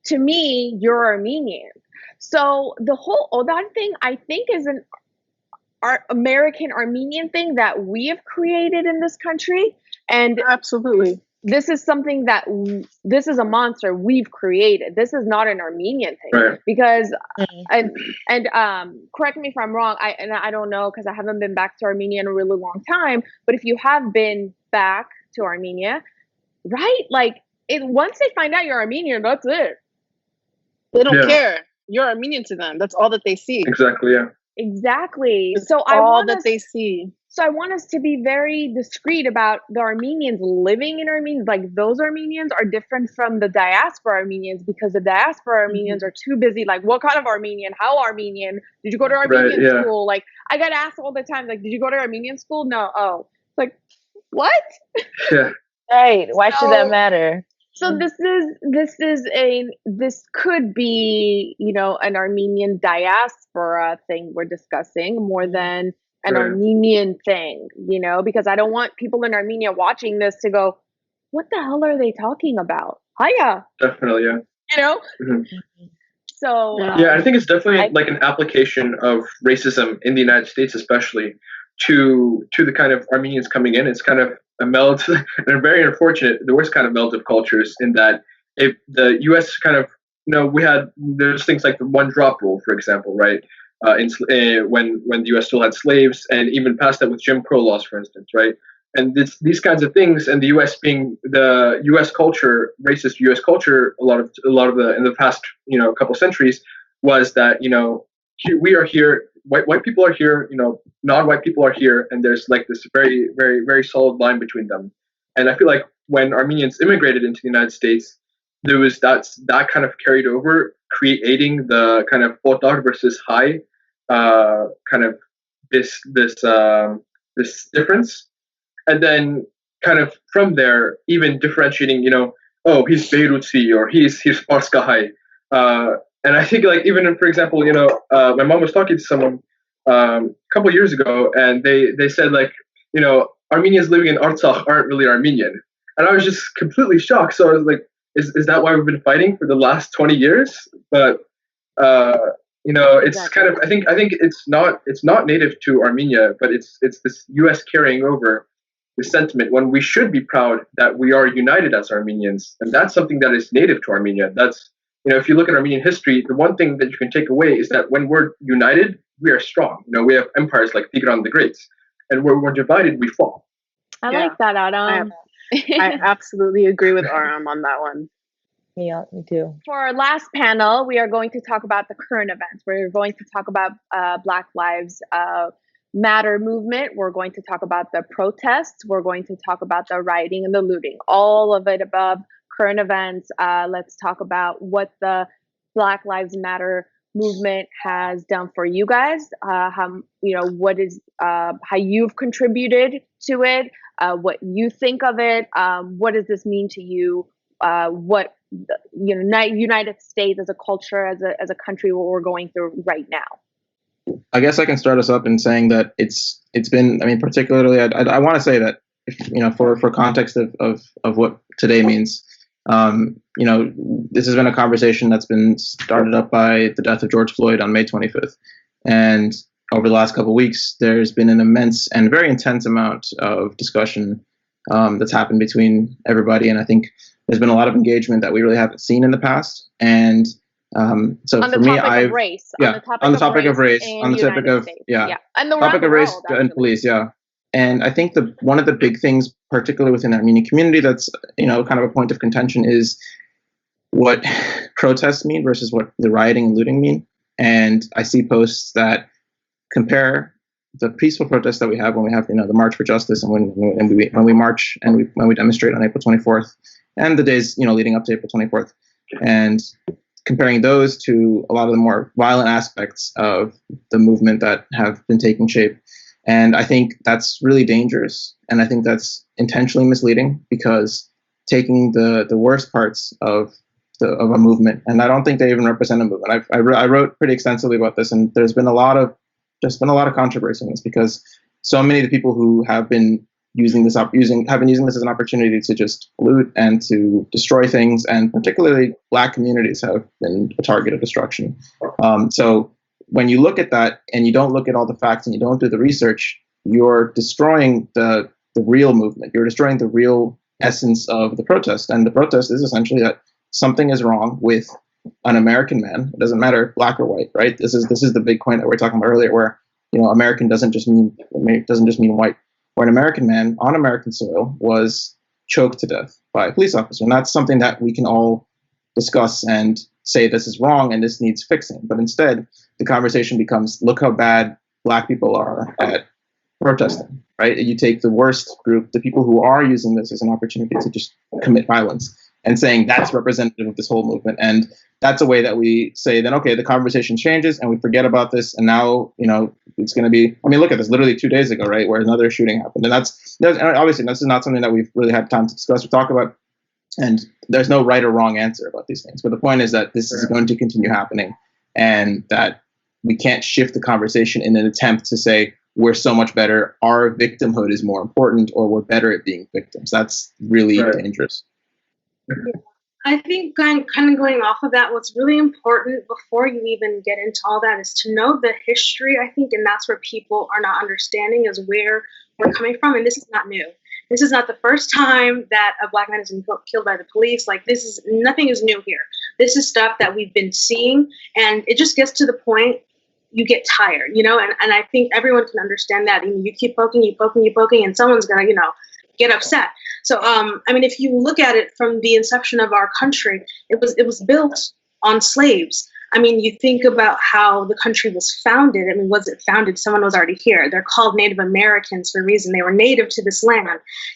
to me, you're Armenian. So the whole Odan thing, I think, is an American Armenian thing that we have created in this country. And Absolutely. this is something that this is a monster we've created. This is not an Armenian thing, Right. because and correct me if I'm wrong. I don't know, because I haven't been back to Armenia in a really long time. But if you have been back to Armenia, right? Like once they find out you're Armenian, that's it. They don't care. You're Armenian to them. That's all that they see. Exactly. Yeah. Exactly. It's So all that they see. So I want us to be very discreet about the Armenians living in Armenia. Like, those Armenians are different from the diaspora Armenians, because the diaspora Armenians are too busy. Like, what kind of Armenian? How Armenian? Did you go to Armenian school? Like, I get asked all the time, like, did you go to Armenian school? No. Oh, like, what? Yeah. Right. Why should that matter? So this could be, an Armenian diaspora thing we're discussing more than an Armenian thing, because I don't want people in Armenia watching this to go, what the hell are they talking about? Hiya. Definitely, yeah. So yeah, I think it's definitely like an application of racism in the United States, especially to the kind of Armenians coming in. It's kind of a meld, and very unfortunate, the worst kind of meld of cultures, in that if the U.S. kind of, there's things like the one drop rule, for example, right? When the U.S. still had slaves, and even past that with Jim Crow laws, for instance, right? And these kinds of things, and the U.S. being the U.S. culture, racist U.S. culture, a lot of the in the past couple centuries, was that we are here, white people are here, non-white people are here, and there's like this very, very, very solid line between them. And I feel like when Armenians immigrated into the United States, there was that kind of carried over, creating the kind of Otar versus High kind of this difference. And then kind of from there, even differentiating, oh, he's Beirutsi, or he's Parska High. And I think, like, even for example, my mom was talking to someone a couple years ago, and they said, like, Armenians living in Artsakh aren't really Armenian. And I was just completely shocked. So I was like, is that why we've been fighting for the last 20 years? But it's kind of, I think it's not native to Armenia, but it's this U.S. carrying over the sentiment, when we should be proud that we are united as Armenians, and that's something that is native to Armenia. That's, if you look at Armenian history, the one thing that you can take away is that when we're united, we are strong. We have empires like Tigran the Great, and when we're divided, we fall. I like that, Aram. I absolutely agree with Aram on that one. Yeah, me too. For our last panel, we are going to talk about the current events. We're going to talk about Black Lives Matter movement. We're going to talk about the protests. We're going to talk about the rioting and the looting. All of it above current events. Let's talk about what the Black Lives Matter movement has done for you guys. How you've contributed to it. What you think of it. What does this mean to you? What United States as a culture, as a country, what we're going through right now. I guess I can start us up in saying that it's been, I mean, particularly, I want to say that, for context of what today means, this has been a conversation that's been started up by the death of George Floyd on May 25th. And over the last couple of weeks, there's been an immense and very intense amount of discussion that's happened between everybody. And I think there's been a lot of engagement that we really haven't seen in the past. And so on for me, on the topic of race, and the topic of race and police, and I think one of the big things, particularly within the Armenian community, that's kind of a point of contention, is what protests mean versus what the rioting and looting mean. And I see posts that compare the peaceful protests that we have when we have the March for Justice, and when we march and when we demonstrate on April 24th, and the days leading up to April 24th, and comparing those to a lot of the more violent aspects of the movement that have been taking shape. And I think that's really dangerous. And I think that's intentionally misleading, because taking the worst parts of a movement, and I don't think they even represent a movement. I wrote pretty extensively about this, and there's been a lot of controversy on this, because so many of the people who have been using this as an opportunity to just loot and to destroy things, and particularly Black communities have been a target of destruction. So when you look at that and you don't look at all the facts and you don't do the research, you're destroying the real movement. You're destroying the real essence of the protest. And the protest is essentially that something is wrong with an American man. It doesn't matter black or white, right? This is the big point that we were talking about earlier, where American doesn't just mean white. Where an American man on American soil was choked to death by a police officer, and that's something that we can all discuss and say this is wrong and this needs fixing. But instead, the conversation becomes, look how bad Black people are at protesting, right? You take the worst group, the people who are using this as an opportunity to just commit violence, and saying that's representative of this whole movement. And that's a way that we say, then, okay, the conversation changes and we forget about this. And now, it's going to be, look at this, literally 2 days ago, right, where another shooting happened. And that's obviously, this is not something that we've really had time to discuss or talk about. And there's no right or wrong answer about these things. But the point is that this is going to continue happening, and that we can't shift the conversation in an attempt to say, we're so much better, our victimhood is more important, or we're better at being victims. That's really dangerous. I think kind of going off of that, what's really important before you even get into all that is to know the history, I think, and that's where people are not understanding, is where we're coming from. And this is not new. This is not the first time that a Black man has been killed by the police. Like, nothing is new here. This is stuff that we've been seeing, and it just gets to the point you get tired, and I think everyone can understand that. You keep poking, and someone's gonna, get upset. So, if you look at it from the inception of our country, it was built on slaves. You think about how the country was founded. Was it founded? Someone was already here. They're called Native Americans for a reason. They were native to this land.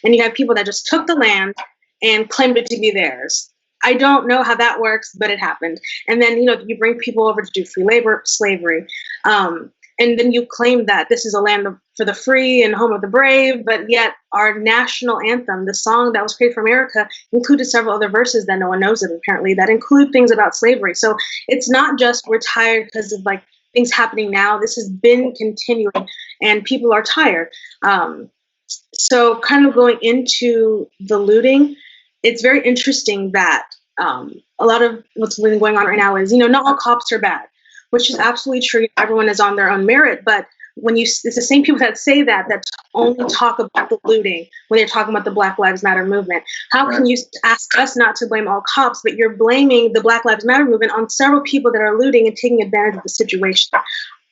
And you have people that just took the land and claimed it to be theirs. I don't know how that works, but it happened. And then, you bring people over to do free labor, slavery. And then you claim that this is a land for the free and home of the brave, but yet our national anthem, the song that was created for America, included several other verses that no one knows of, apparently, that include things about slavery. So it's not just we're tired because of things happening now. This has been continuing, and people are tired. So kind of going into the looting, it's very interesting that a lot of what's been going on right now is, not all cops are bad, which is absolutely true. Everyone is on their own merit. But it's the same people that say that only talk about the looting when they're talking about the Black Lives Matter movement. How can you ask us not to blame all cops, but you're blaming the Black Lives Matter movement on several people that are looting and taking advantage of the situation?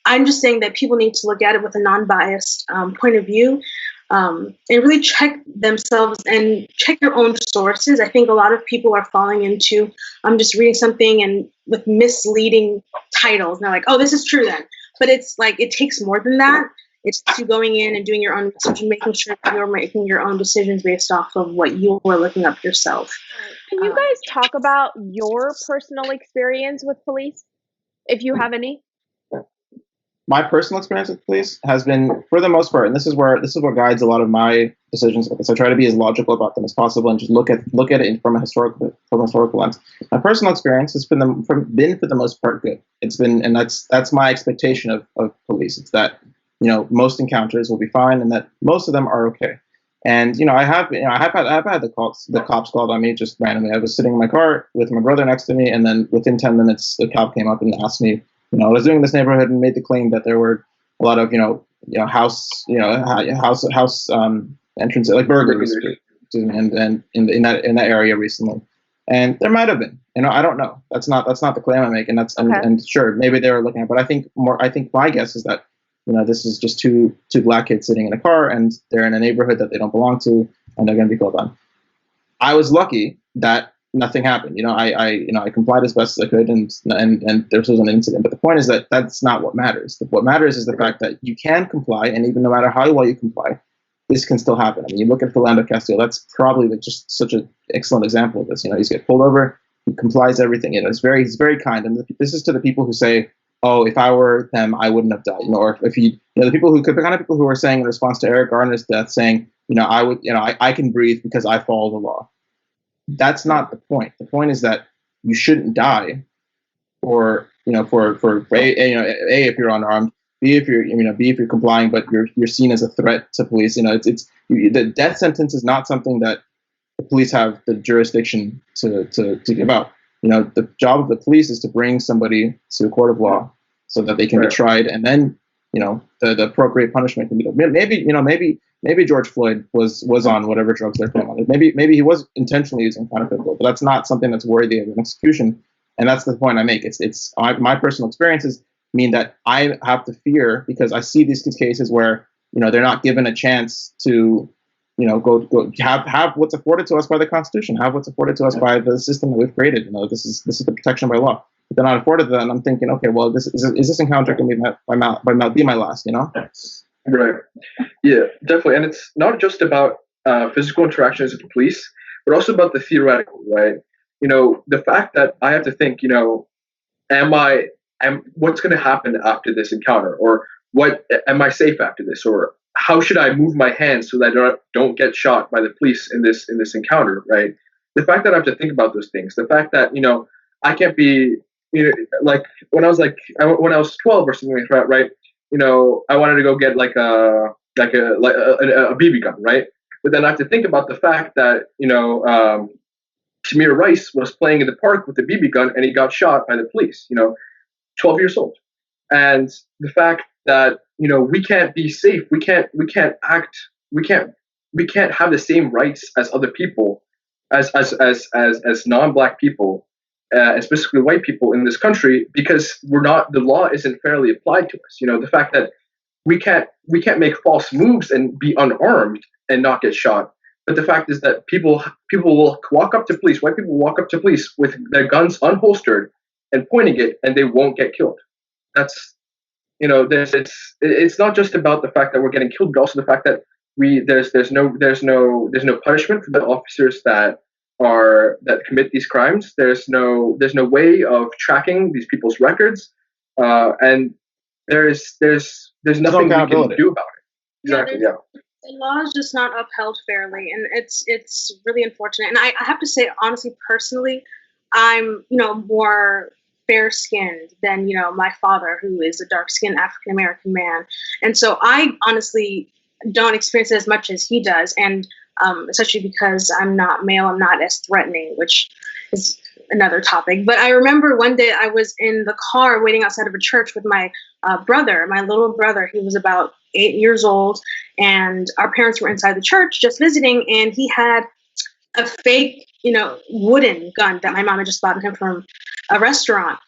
I'm just saying that people need to look at it with a non-biased point of view. And really check themselves and check your own sources. I think a lot of people are falling into, I'm just reading something and with misleading titles. And they're like, oh, this is true then. But it's it takes more than that. It's you going in and doing your own research and making sure that you're making your own decisions based off of what you were looking up yourself. Can you guys talk about your personal experience with police, if you have any? My personal experience with police has been, for the most part, and this is what guides a lot of my decisions. So I try to be as logical about them as possible and just look at it from a historical lens. My personal experience has been for the most part good. It's been, and that's my expectation of police. It's that most encounters will be fine, and that most of them are okay. And I have had the cops called on me just randomly. I was sitting in my car with my brother next to me, and then within 10 minutes, the cop came up and asked me. I was doing in this neighborhood and made the claim that there were a lot of, house entrances, like burglaries, and in that area recently. And there might have been, I don't know. That's not the claim I make, and and sure, maybe they were looking at, but I think my guess is that, this is just two Black kids sitting in a car, and they're in a neighborhood that they don't belong to, and they're going to be called on. I was lucky that nothing happened. I complied as best as I could, and there was an incident. But the point is that that's not what matters. What matters is the fact that you can comply, and even no matter how well you comply, this can still happen. You look at Philando Castile. That's probably just such an excellent example of this. He's get pulled over, he complies everything. He's very kind. And this is to the people who say, "Oh, if I were them, I wouldn't have died." Or if the kind of people who are saying in response to Eric Garner's death, saying, "I would, I can breathe because I follow the law." That's not the point. The point is that you shouldn't die if you're unarmed, be if you're complying, but you're seen as a threat to police. The death sentence is not something that the police have the jurisdiction to give out. The job of the police is to bring somebody to a court of law so that they can be tried, and then the appropriate punishment can be done. Maybe George Floyd was on whatever drugs they're putting on it. Maybe he was intentionally using counterfeit, but that's not something that's worthy of an execution. And that's the point I make. It's my personal experiences mean that I have to fear, because I see these cases where they're not given a chance to go have what's afforded to us by the Constitution, have what's afforded to us by the system that we've created. This is the protection by law. But they're not afforded that, and I'm thinking, okay, well, is this encounter going to be my last? Right. Yeah, definitely. And it's not just about physical interactions with the police, but also about the theoretical, right? The fact that I have to think, what's going to happen after this encounter, or am I safe after this, or how should I move my hands so that I don't get shot by the police in this encounter, right? The fact that I have to think about those things, the fact that I can't be like when I was 12 or something like that, right? I wanted to go get like a BB gun, right? But then I have to think about the fact that Tamir Rice was playing in the park with a BB gun and he got shot by the police. 12 years old, and the fact that we can't be safe, we can't act, we can't have the same rights as other people, as non-black people, and specifically white people in this country, because the law isn't fairly applied to us. The fact that we can't make false moves and be unarmed and not get shot. But the fact is that people will walk up to police, white people walk up to police with their guns unholstered and pointing it, and they won't get killed. That's it's not just about the fact that we're getting killed, but also the fact that there's no punishment for the officers that commit these crimes. There's no way of tracking these people's records, and there's nothing we can do about it. Exactly. Yeah. The law is just not upheld fairly, and it's really unfortunate. And I have to say, honestly, personally, I'm more fair-skinned than my father, who is a dark-skinned African-American man, and so I honestly don't experience it as much as he does, and especially because I'm not male, I'm not as threatening, which is another topic. But I remember one day I was in the car waiting outside of a church with my brother, my little brother. He was about 8 years old, and our parents were inside the church just visiting, and he had a fake wooden gun that my mom had just bought him from a restaurant,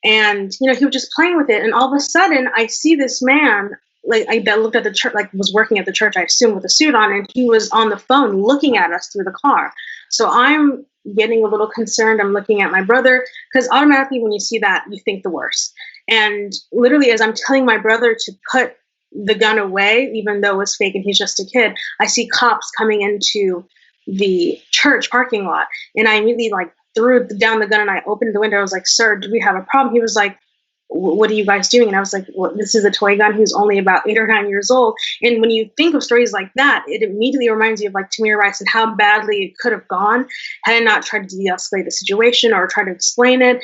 and he was just playing with it, and all of a sudden I see this man that looked at the church, was working at the church, I assume, with a suit on, and he was on the phone looking at us through the car. So I'm getting a little concerned. I'm looking at my brother, because automatically when you see that, you think the worst. And literally, as I'm telling my brother to put the gun away, even though it was fake and he's just a kid, I see cops coming into the church parking lot, and I immediately threw down the gun and I opened the window. I was like, "Sir, do we have a problem?" He was like, "What are you guys doing?" And I was like, "Well, this is a toy gun." He was only about 8 or 9 years old. And when you think of stories like that, it immediately reminds you of Tamir Rice and how badly it could have gone had I not tried to de-escalate the situation or try to explain it.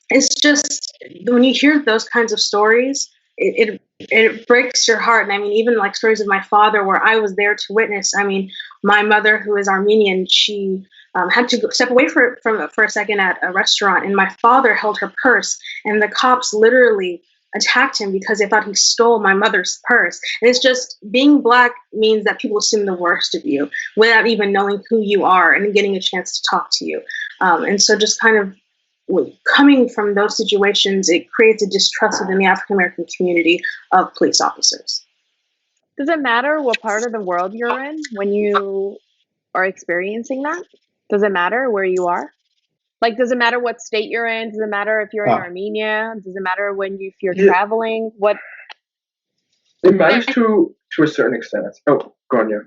It's just, when you hear those kinds of stories, it breaks your heart. And I mean, even stories of my father where I was there to witness. I mean, my mother, who is Armenian, she had to step away for a second at a restaurant, and my father held her purse, and the cops literally attacked him because they thought he stole my mother's purse. And it's just, being Black means that people assume the worst of you without even knowing who you are and getting a chance to talk to you. And so just kind of coming from those situations, it creates a distrust within the African American community of police officers. Does it matter what part of the world you're in when you are experiencing that? Does it matter where you are? Does it matter what state you're in? Does it matter if you're in Armenia? Does it matter if you're traveling? What? It matters to a certain extent. Oh, go on, yeah.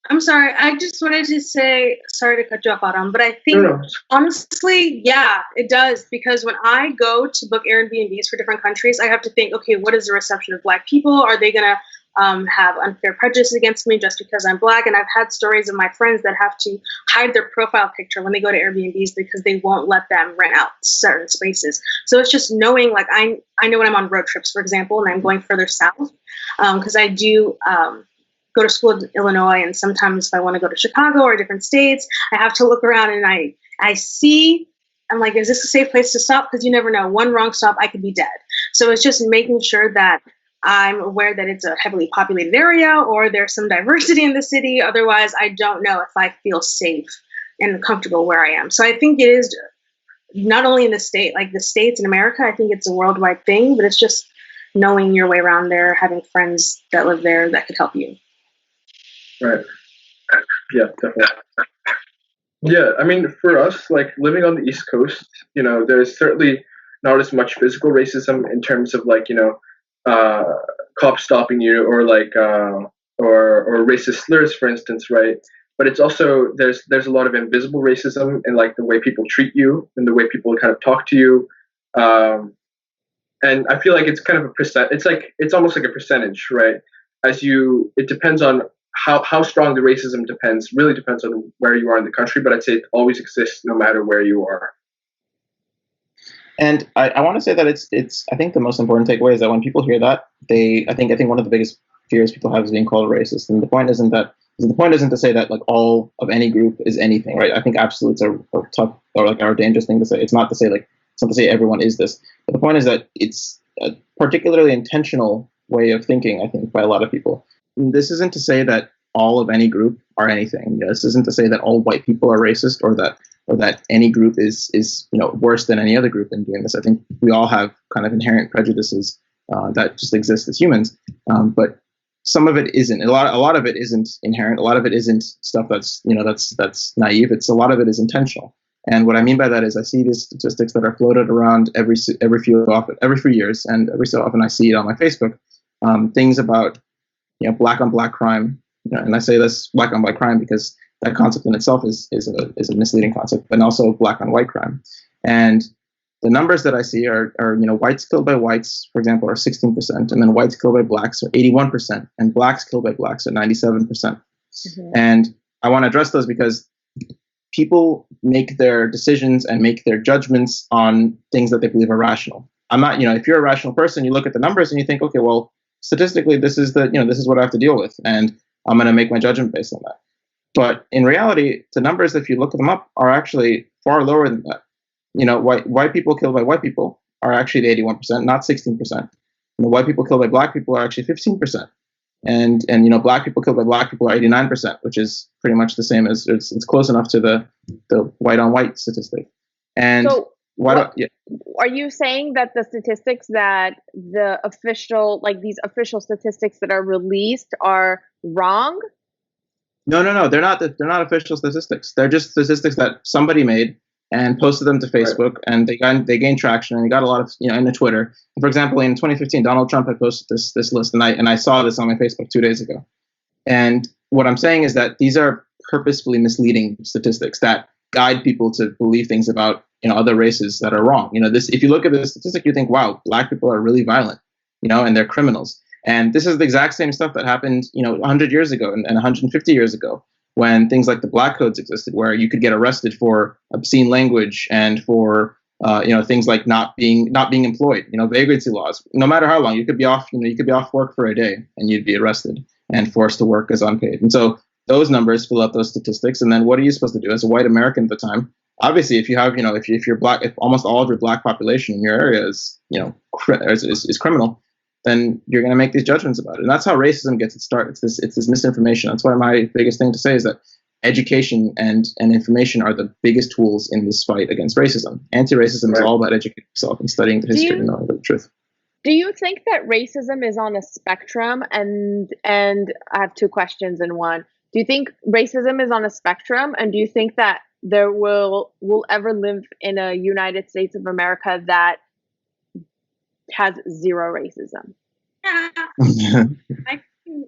I'm sorry. I just wanted to say, sorry to cut you off, Aram, but I think, honestly, yeah, it does. Because when I go to book Airbnbs for different countries, I have to think, okay, what is the reception of Black people? Are they going to have unfair prejudice against me just because I'm Black. And I've had stories of my friends that have to hide their profile picture when they go to Airbnbs because they won't let them rent out certain spaces. So it's just knowing, like, I know when I'm on road trips, for example, and I'm going further south, because I do go to school in Illinois, and sometimes if I want to go to Chicago or different states, I have to look around and I see, I'm like, is this a safe place to stop? Because you never know. One wrong stop, I could be dead. So it's just making sure that I'm aware that it's a heavily populated area or there's some diversity in the city. Otherwise, I don't know if I feel safe and comfortable where I am. So I think it is not only in the state, like the states in America, I think it's a worldwide thing, but it's just knowing your way around there, having friends that live there that could help you. Right. Yeah, definitely. Yeah, I mean, for us, like living on the East Coast, there's certainly not as much physical racism in terms of like, cops stopping you or like, or racist slurs, for instance, right? But it's also, there's a lot of invisible racism in like the way people treat you and the way people kind of talk to you. And I feel like it's kind of it's almost like a percentage, right? It depends on how strong the racism really depends on where you are in the country, but I'd say it always exists no matter where you are. And I want to say that it's I think the most important takeaway is that when people hear that, I think one of the biggest fears people have is being called racist. And the point isn't to say that like all of any group is anything, right? I think absolutes are tough or like are a dangerous thing to say. It's not to say everyone is this. But the point is that it's a particularly intentional way of thinking, I think, by a lot of people. This isn't to say that all of any group are anything. This isn't to say that all white people are racist or that any group is worse than any other group in doing this. I think we all have kind of inherent prejudices that just exist as humans, but some of it isn't. A lot of it isn't inherent. A lot of it isn't stuff that's naive. A lot of it is intentional. And what I mean by that is I see these statistics that are floated around every few years, and every so often I see it on my Facebook. Things about black on black crime, and I say this black on black crime because that concept in itself is a misleading concept, but also black on white crime. And the numbers that I see are whites killed by whites, for example, are 16%, and then whites killed by blacks are 81%, and blacks killed by blacks are 97%. Mm-hmm. And I want to address those because people make their decisions and make their judgments on things that they believe are rational. I'm not, if you're a rational person, you look at the numbers and you think, okay, well, statistically, this is what I have to deal with, and I'm going to make my judgment based on that. But in reality, the numbers, if you look them up, are actually far lower than that. White people killed by white people are actually 81%, not 16%. White people killed by black people are actually 15%. And black people killed by black people are 89%, which is pretty much the same as it's close enough to the white on white statistic. And so are you saying that the statistics that the official, like these official statistics that are released, are wrong? No, they're not official statistics. They're just statistics that somebody made and posted them to Facebook, right. And they gained traction, and they got a lot of into Twitter. And for example, in 2015, Donald Trump had posted this list, and I saw this on my Facebook 2 days ago. And what I'm saying is that these are purposefully misleading statistics that guide people to believe things about other races that are wrong. If you look at this statistic, you think, wow, black people are really violent, and they're criminals. And this is the exact same stuff that happened, 100 years ago and 150 years ago, when things like the black codes existed, where you could get arrested for obscene language and for things like not being employed, vagrancy laws. No matter how long, you could be off work for a day and you'd be arrested and forced to work as unpaid. And so those numbers fill out those statistics. And then what are you supposed to do as a white American at the time? Obviously, if you have, if you're black, if almost all of your black population in your area is criminal, then you're going to make these judgments about it. And that's how racism gets its start. It's this misinformation. That's why my biggest thing to say is that education and information are the biggest tools in this fight against racism. Anti-racism is all about educating yourself and studying the history and knowing the truth. Do you think that racism is on a spectrum? And I have two questions in one. Do you think racism is on a spectrum? And do you think that there will ever live in a United States of America that has zero racism? I can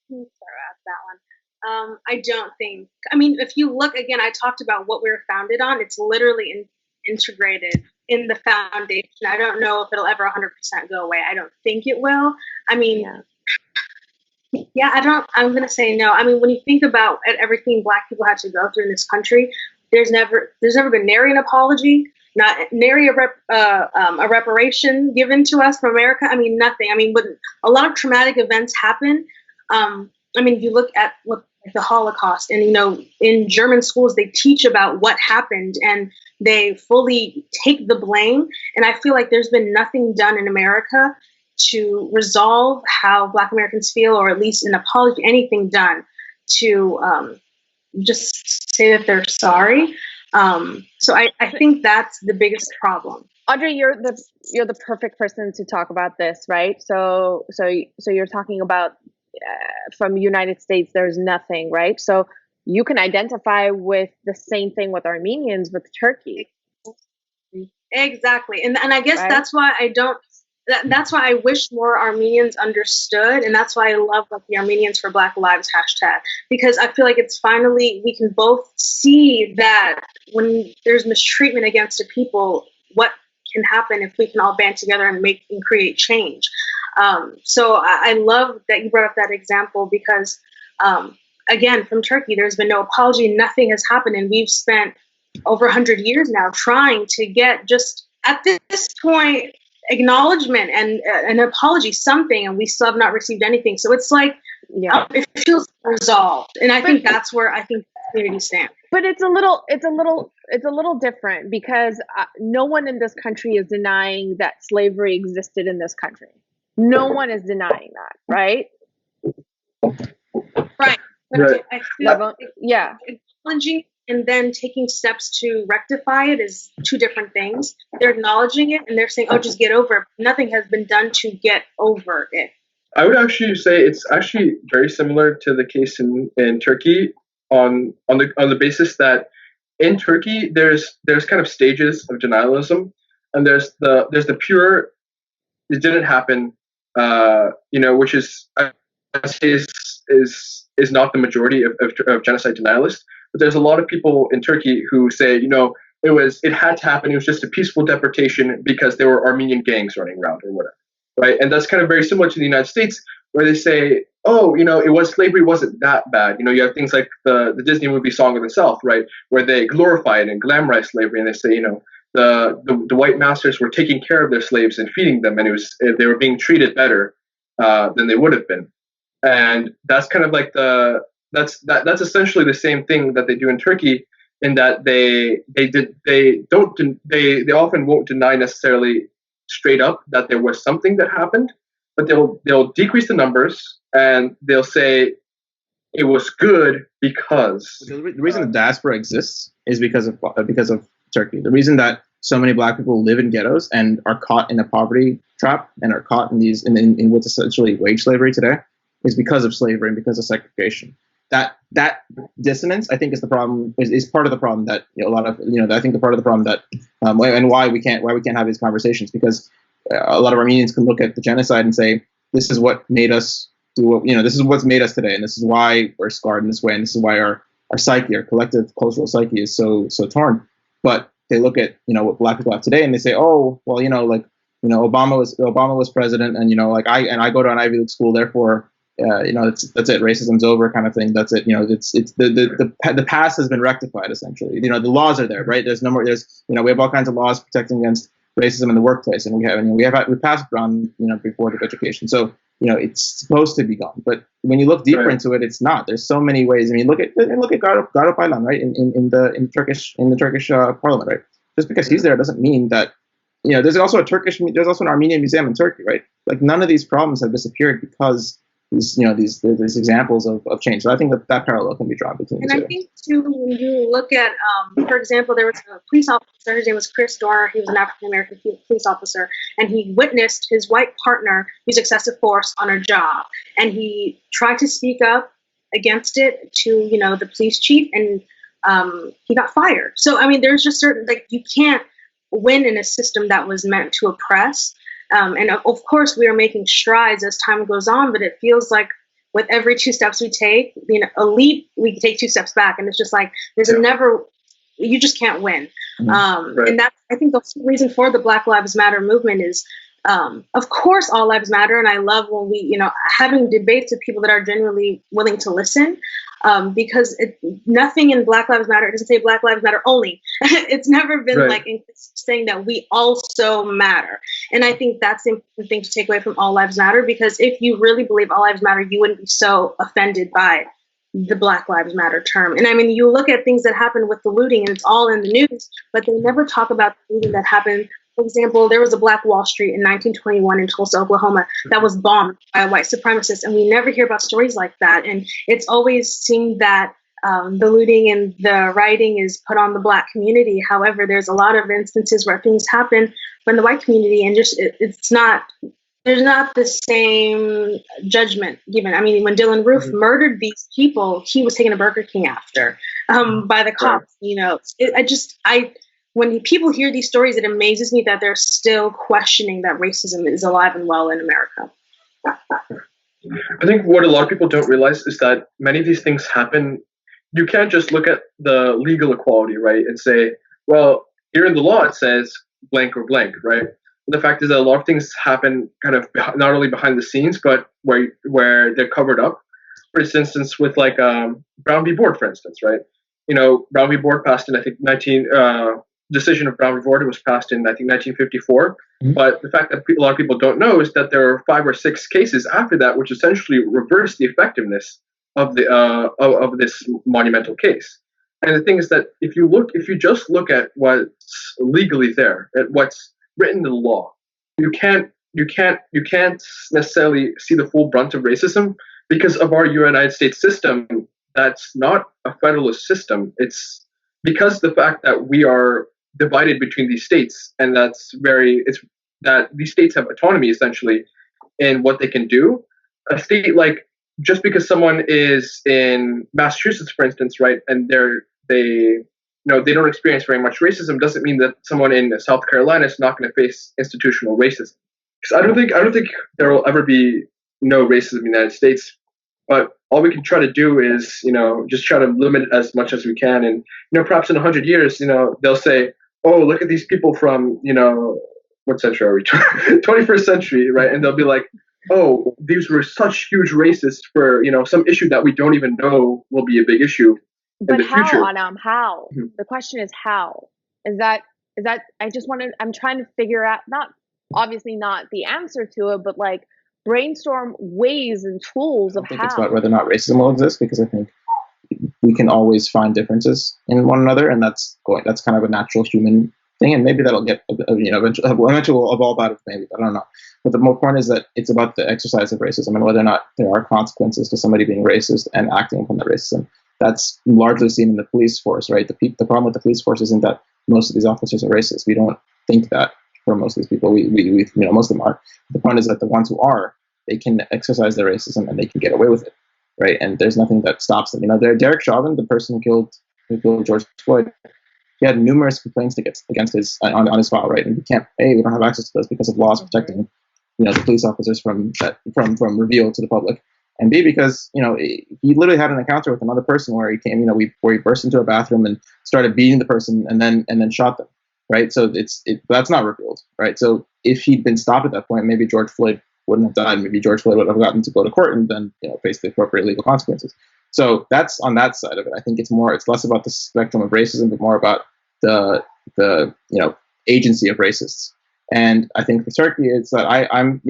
start at that one. I don't think. I mean, if you look again, I talked about what we're founded on. It's literally integrated in the foundation. I don't know if it'll ever 100% go away. I don't think it will. I mean, Yeah, I'm going to say no. I mean, when you think about everything Black people had to go through in this country, there's never been nary an apology, not nary a reparation given to us from America. I mean, nothing. I mean, when a lot of traumatic events happen, I mean, you look at what the Holocaust, and in German schools they teach about what happened, and they fully take the blame. And I feel like there's been nothing done in America to resolve how Black Americans feel, or at least an apology, anything done to just say that they're sorry. So I think that's the biggest problem. Audri, you're the perfect person to talk about this, right? So you're talking about from United States, there's nothing, right? So you can identify with the same thing with Armenians with Turkey. Exactly, and I guess right? that's why I don't. That's why I wish more Armenians understood, and that's why I love the Armenians for Black Lives hashtag, because I feel like it's finally we can both see that when there's mistreatment against a people, what can happen if we can all band together and create change. So I love that you brought up that example, because again, from Turkey, there's been no apology, nothing has happened, and we've spent over 100 years now trying to get just at this point acknowledgement and an apology, something, and we still have not received anything. So it's like, it feels resolved, and I think that's where I think the community stands. But it's a little different, because no one in this country is denying that slavery existed in this country. No one is denying that, right? Right. Right. I feel yeah. Acknowledging and then taking steps to rectify it is two different things. They're acknowledging it and they're saying, "Oh, just get over it." Nothing has been done to get over it. I would actually say it's actually very similar to the case in Turkey on the basis that in Turkey there's kind of stages of denialism, and there's the pure it didn't happen, which is not the majority of genocide denialists. But there's a lot of people in Turkey who say, it had to happen. It was just a peaceful deportation because there were Armenian gangs running around or whatever, right? And that's kind of very similar to the United States, where they say, slavery wasn't that bad. You have things like the Disney movie Song of the South, right, where they glorify it and glamorize slavery, and they say, the white masters were taking care of their slaves and feeding them, and they were being treated better than they would have been. And that's kind of like that's essentially the same thing that they do in Turkey, in that they often won't deny necessarily straight up that there was something that happened, but they'll decrease the numbers and they'll say it was good because the reason the diaspora exists is because of Turkey. The reason that so many Black people live in ghettos and are caught in a poverty trap and are caught in what's essentially wage slavery today is because of slavery and because of segregation. That dissonance, I think, is the problem. Is part of the problem that I think the part of the problem that and why we can't have these conversations, because a lot of Armenians can look at the genocide and say, this is what made us do this is what's made us today, and this is why we're scarred in this way, and this is why our psyche, our collective cultural psyche, is so torn. But they look at what Black people have today and they say, oh well, Obama was president, and I go to an Ivy League school, therefore. That's it. Racism's over, kind of thing. That's it. It's the past has been rectified, essentially. The laws are there, right? There's no more. We have all kinds of laws protecting against racism in the workplace, and we passed Brown, before the education. So it's supposed to be gone. But when you look deeper into it, it's not. There's so many ways. I mean, look at Garo Paylan, right? In the Turkish parliament, right? Just because he's there doesn't mean that. There's also an Armenian museum in Turkey, right? Like, none of these problems have disappeared because these examples of change. So I think that parallel can be drawn between the two. And I think too, when you look at, for example, there was a police officer. His name was Chris Dorner. He was an African American police officer, and he witnessed his white partner use excessive force on a job, and he tried to speak up against it to the police chief, and he got fired. So I mean, there's just certain, you can't win in a system that was meant to oppress. And of course, we are making strides as time goes on, but it feels like with every 2 steps we take, a leap, we take 2 steps back. And it's just like, you just can't win. And that's, I think, the reason for the Black Lives Matter movement is Of course, all lives matter, and I love when we, having debates with people that are genuinely willing to listen, because nothing in Black Lives Matter, it doesn't say Black Lives Matter only. It's never been like saying that we also matter, and I think that's the important thing to take away from all lives matter, because if you really believe all lives matter, you wouldn't be so offended by the Black Lives Matter term. And I mean, you look at things that happen with the looting, and it's all in the news, but they never talk about the looting that happened. For example, there was a Black Wall Street in 1921 in Tulsa, Oklahoma, that was bombed by a white supremacist, and we never hear about stories like that. And it's always seemed that the looting and the rioting is put on the Black community. However, there's a lot of instances where things happen from the white community, and just it's not. There's not the same judgment given. I mean, when Dylan Roof murdered these people, he was taken to Burger King after by the cops. When people hear these stories, it amazes me that they're still questioning that racism is alive and well in America. I think what a lot of people don't realize is that many of these things happen. You can't just look at the legal equality, right, and say, well, here in the law it says blank or blank, right? The fact is that a lot of things happen kind of not only behind the scenes, but where they're covered up. For instance, with like Brown v. Board, for instance, right? Brown v. Board passed in, I think, decision of Brown v. Board was passed in, I think, 1954. Mm-hmm. But the fact that a lot of people don't know is that there are 5 or 6 cases after that which essentially reversed the effectiveness of the of this monumental case. And the thing is that if you just look at what's legally there, at what's written in the law, you can't necessarily see the full brunt of racism because of our United States system. That's not a federalist system. It's because the fact that we are divided between these states, and that these states have autonomy essentially in what they can do. A state like, just because someone is in Massachusetts, for instance, right, and they don't experience very much racism, doesn't mean that someone in South Carolina is not going to face institutional racism. Because I don't think there will ever be no racism in the United States. But all we can try to do is, just try to limit it as much as we can. And, perhaps in 100 years, they'll say, oh, look at these people from, what century are we? 21st century, right? And they'll be like, oh, these were such huge racists for, some issue that we don't even know will be a big issue. But in the how, future. Adam? How? Mm-hmm. The question is how. Is that? I'm trying to figure out, obviously not the answer to it, but like brainstorm ways and tools of how. I think it's about whether or not racism will exist, because I think we can always find differences in one another, and that's kind of a natural human thing, and maybe that'll get eventually we'll evolve out of it, maybe, but I don't know. But the more point is that it's about the exercise of racism and whether or not there are consequences to somebody being racist and acting upon that racism. That's largely seen in the police force, right? The problem with the police force isn't that most of these officers are racist. We don't think that for most of these people. We most of them are. The point is that the ones who are, they can exercise their racism and they can get away with it, right? And there's nothing that stops them. Derek Chauvin, the person who killed George Floyd, he had numerous complaints against his on his file, right? And we don't have access to those because of laws protecting, the police officers from reveal to the public. And B, because he literally had an encounter with another person where he came, where he burst into a bathroom and started beating the person and then shot them, right? So that's not revealed, right? So if he'd been stopped at that point, maybe George Floyd wouldn't have died. Maybe George Floyd would have gotten to go to court and then face the appropriate legal consequences. So that's on that side of it. I think it's less about the spectrum of racism, but more about the agency of racists. And I think for Turkey, it's that I'm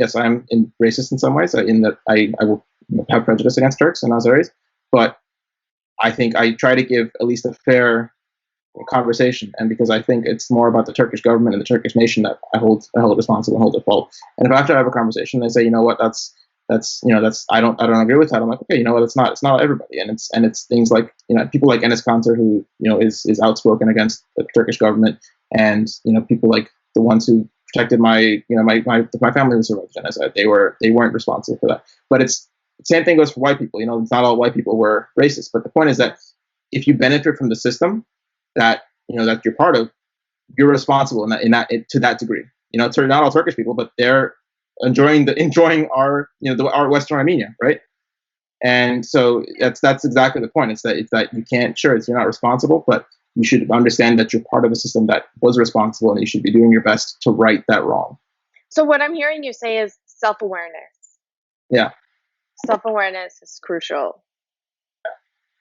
racist in some ways, in that I will have prejudice against Turks and Azeris, but I think I try to give at least a fair conversation, and because I think it's more about the Turkish government and the Turkish nation that I hold responsible and hold at fault. And if after I have a conversation, they say, that's I don't agree with that, I'm like, okay, it's not everybody, and it's things like people like Enes Kanter, who is outspoken against the Turkish government, and people like the ones who protected my family who survived genocide. They weren't responsible for that. But the same thing goes for white people. It's not all white people were racist, but the point is that if you benefit from the system that that you're part of, you're responsible to that degree. It's not all Turkish people, but they're enjoying our our Western Armenia, right? And so that's exactly the point. It's that you can't, you're not responsible, but you should understand that you're part of a system that was responsible, and you should be doing your best to right that wrong. So what I'm hearing you say is self-awareness. Yeah. Self-awareness is crucial.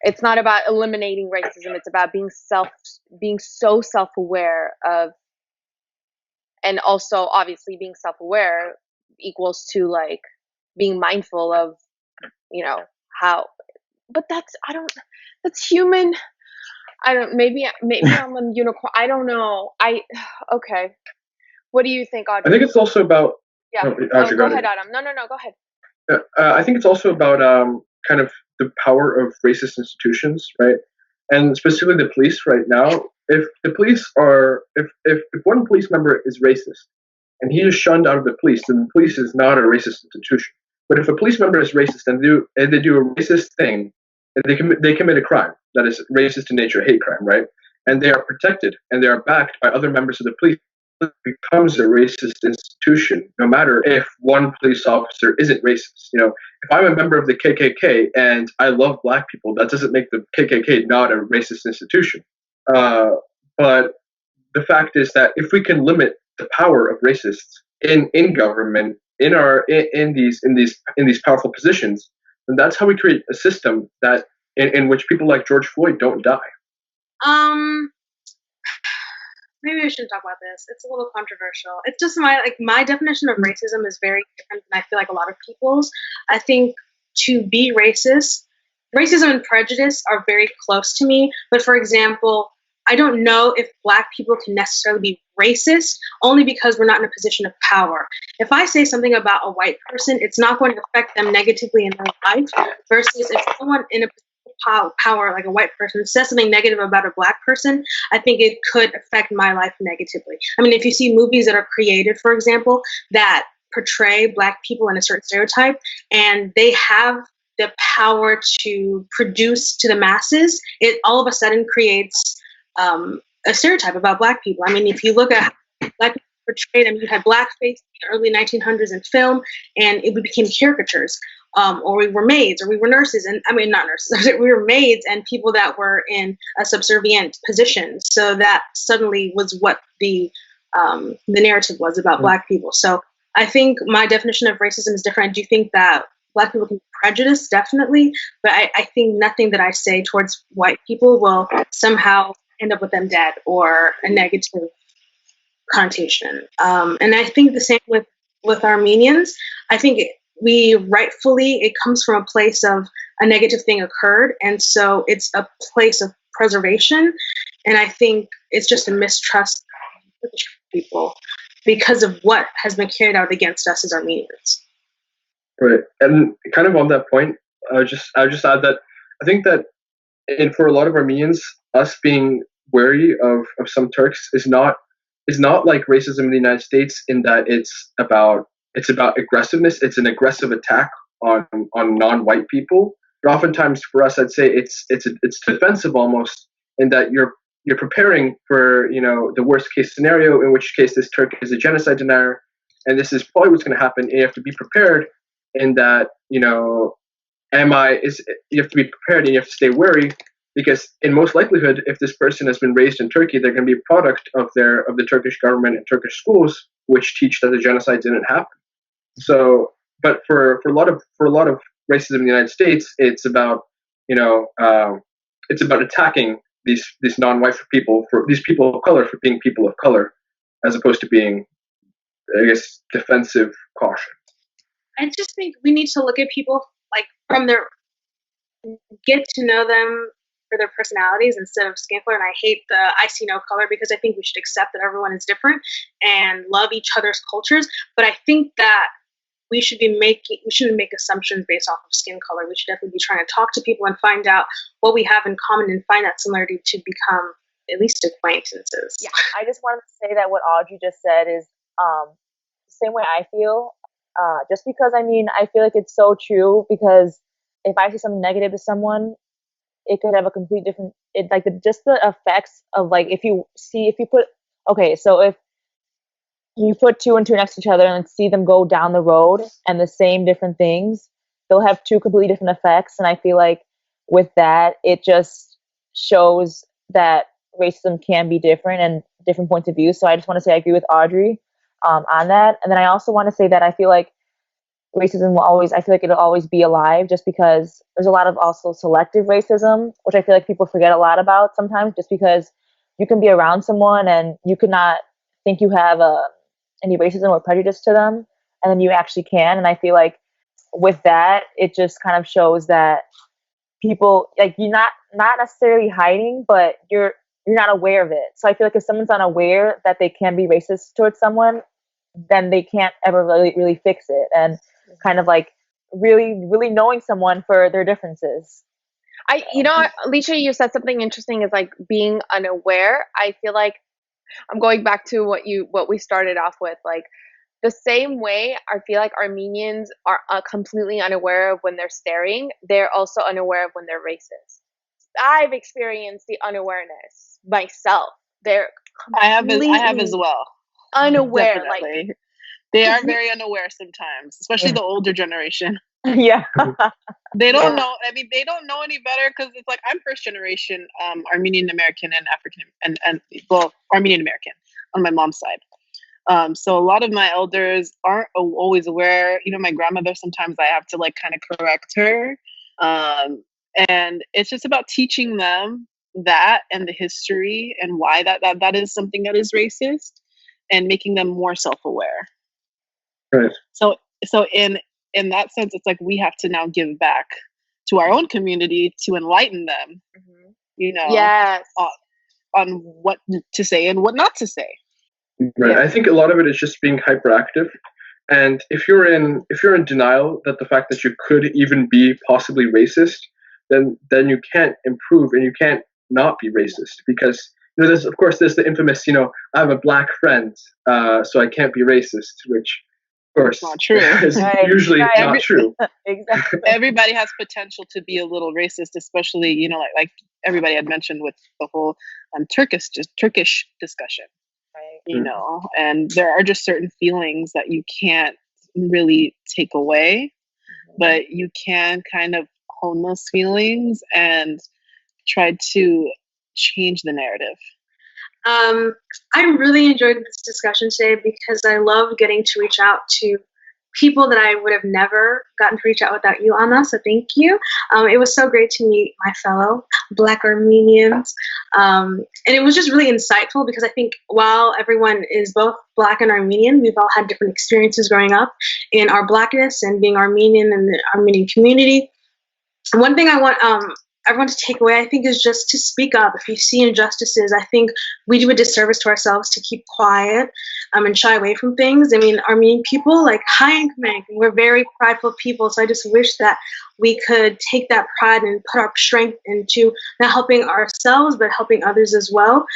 It's not about eliminating racism. It's about being so self-aware of, and also obviously being self-aware equals to like being mindful of, how, but that's human. Maybe I'm a unicorn. I don't know. Okay. What do you think, Audrey? I think it's also about. Yeah. Audrey, Go ahead, Adam. No, go ahead. I think it's also about kind of the power of racist institutions, right? And specifically the police right now. If the police are, if one police member is racist and he is shunned out of the police, then the police is not a racist institution. But if a police member is racist and they do a racist thing, they commit a crime that is racist in nature, hate crime, right? And they are protected and they are backed by other members of the police, it becomes a racist institution, no matter if one police officer isn't racist. If I'm a member of the KKK and I love black people, that doesn't make the KKK not a racist institution. But the fact is that if we can limit the power of racists in government, in these powerful positions, then that's how we create a system that in which people like George Floyd don't die. Maybe we shouldn't talk about this. It's a little controversial. It's just my definition of racism is very different than I feel like a lot of people's. I think to be racist, racism and prejudice are very close to me. But for example, I don't know if black people can necessarily be racist only because we're not in a position of power. If I say something about a white person, it's not going to affect them negatively in their life versus if someone in a power, like a white person, says something negative about a black person, I think it could affect my life negatively. I mean, if you see movies that are created, for example, that portray black people in a certain stereotype, and they have the power to produce to the masses, it all of a sudden creates a stereotype about black people. I mean, if you look at how black people portrayed, I mean, you had blackface in the early 1900s in film, and it became caricatures. Or we were maids, or we were nurses, and I mean not nurses. We were maids and people that were in a subservient position. So that suddenly was what the narrative was about black people. So I think my definition of racism is different. I do think that black people can be prejudiced, definitely, but I think nothing that I say towards white people will somehow end up with them dead or a negative connotation. And I think the same with Armenians. I think it comes from a place of a negative thing occurred, and so it's a place of preservation. And I think it's just a mistrust of people because of what has been carried out against us as Armenians. Right, and kind of on that point, I just add that I think that for a lot of Armenians, us being wary of some Turks is not like racism in the United States, in that it's about aggressiveness. It's an aggressive attack on non-white people. But oftentimes for us, I'd say it's defensive almost, in that you're preparing for the worst case scenario, in which case this Turk is a genocide denier, and this is probably what's going to happen. And you have to be prepared in that you have to be prepared and you have to stay wary, because in most likelihood, if this person has been raised in Turkey, they're going to be a product of the Turkish government and Turkish schools, which teach that the genocide didn't happen. So, but for a lot of racism in the United States, it's about attacking these non-white people, for these people of color, for being people of color, as opposed to being, I guess, defensive caution. I just think we need to look at people like get to know them for their personalities instead of skin color. And I hate the I see no color, because I think we should accept that everyone is different and love each other's cultures. But I think that we shouldn't make assumptions based off of skin color. We should definitely be trying to talk to people and find out what we have in common and find that similarity to become at least acquaintances. Yeah, I just wanted to say that what Audrey just said is the same way I feel. Just because, I feel like it's so true, because if I say something negative to someone, it could have a complete different, just the effects of if you put two and two next to each other and see them go down the road and the same different things, they'll have two completely different effects. And I feel like with that, it just shows that racism can be different and different points of view. So I just want to say I agree with Audrey. on that. And then I also want to say that I feel like racism I feel like it'll always be alive, just because there's a lot of also selective racism, which I feel like people forget a lot about sometimes, just because you can be around someone and you could not think you have any racism or prejudice to them, and then you actually can. And I feel like with that, it just kind of shows that people, like, you're not necessarily hiding, but you're not aware of it. So I feel like if someone's unaware that they can be racist towards someone, then they can't ever really fix it. And kind of like really knowing someone for their differences. Alisha, you said something interesting, is like being unaware. I feel like I'm going back to what we started off with, like the same way I feel like Armenians are completely unaware of when they're staring, they're also unaware of when they're racist. I've experienced the unawareness myself. They're I have as well. Unaware. Definitely. Like, they are very unaware sometimes, especially the older generation. Yeah. They don't know. I mean, they don't know any better, because it's like, I'm first generation Armenian American and African and Armenian American on my mom's side. So a lot of my elders aren't always aware. My grandmother, sometimes I have to like kind of correct her. And it's just about teaching them that and the history and why that is something that is racist, and making them more self-aware. Right. So in that sense, it's like we have to now give back to our own community to enlighten them, yes, on what to say and what not to say. Right. I think a lot of it is just being hyperactive. And if you're in denial that the fact that you could even be possibly racist, then you can't improve, and you can't not be racist, because there's the infamous, I have a black friend, so I can't be racist, which of course not true. is usually not true. Exactly. Everybody has potential to be a little racist, especially like everybody had mentioned with the whole Turkish discussion. Right. And there are just certain feelings that you can't really take away, but you can kind of hone those feelings and try to change the narrative. I really enjoyed this discussion today, because I love getting to reach out to people that I would have never gotten to reach out without you, Anna. So thank you. It was so great to meet my fellow Black Armenians. And it was just really insightful, because I think while everyone is both Black and Armenian, we've all had different experiences growing up in our Blackness and being Armenian and the Armenian community. One thing I want everyone to take away, I think, is just to speak up. If you see injustices, I think we do a disservice to ourselves to keep quiet and shy away from things. I mean, Armenian people, like, high in command, we're very prideful people. So I just wish that we could take that pride and put our strength into not helping ourselves, but helping others as well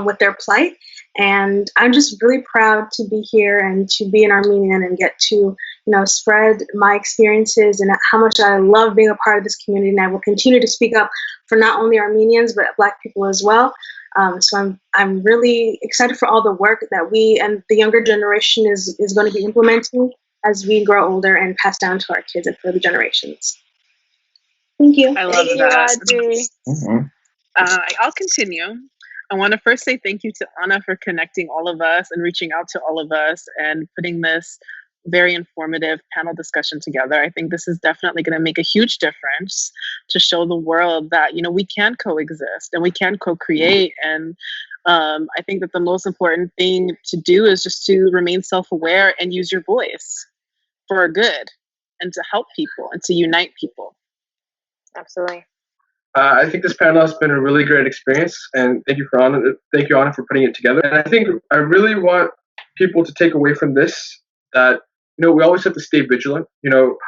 with their plight. And I'm just really proud to be here and to be an Armenian and get to, spread my experiences and how much I love being a part of this community. And I will continue to speak up for not only Armenians, but Black people as well. So I'm really excited for all the work that we and the younger generation is going to be implementing as we grow older and pass down to our kids and further generations. Thank you. I love that. Audrey. I'll continue. I want to first say thank you to Anna for connecting all of us and reaching out to all of us and putting this very informative panel discussion together. I think this is definitely going to make a huge difference to show the world that, we can coexist and we can co-create. And I think that the most important thing to do is just to remain self-aware and use your voice for good and to help people and to unite people. Absolutely. I think this panel has been a really great experience, and thank you, Anna, for putting it together. And I think I really want people to take away from this that, we always have to stay vigilant.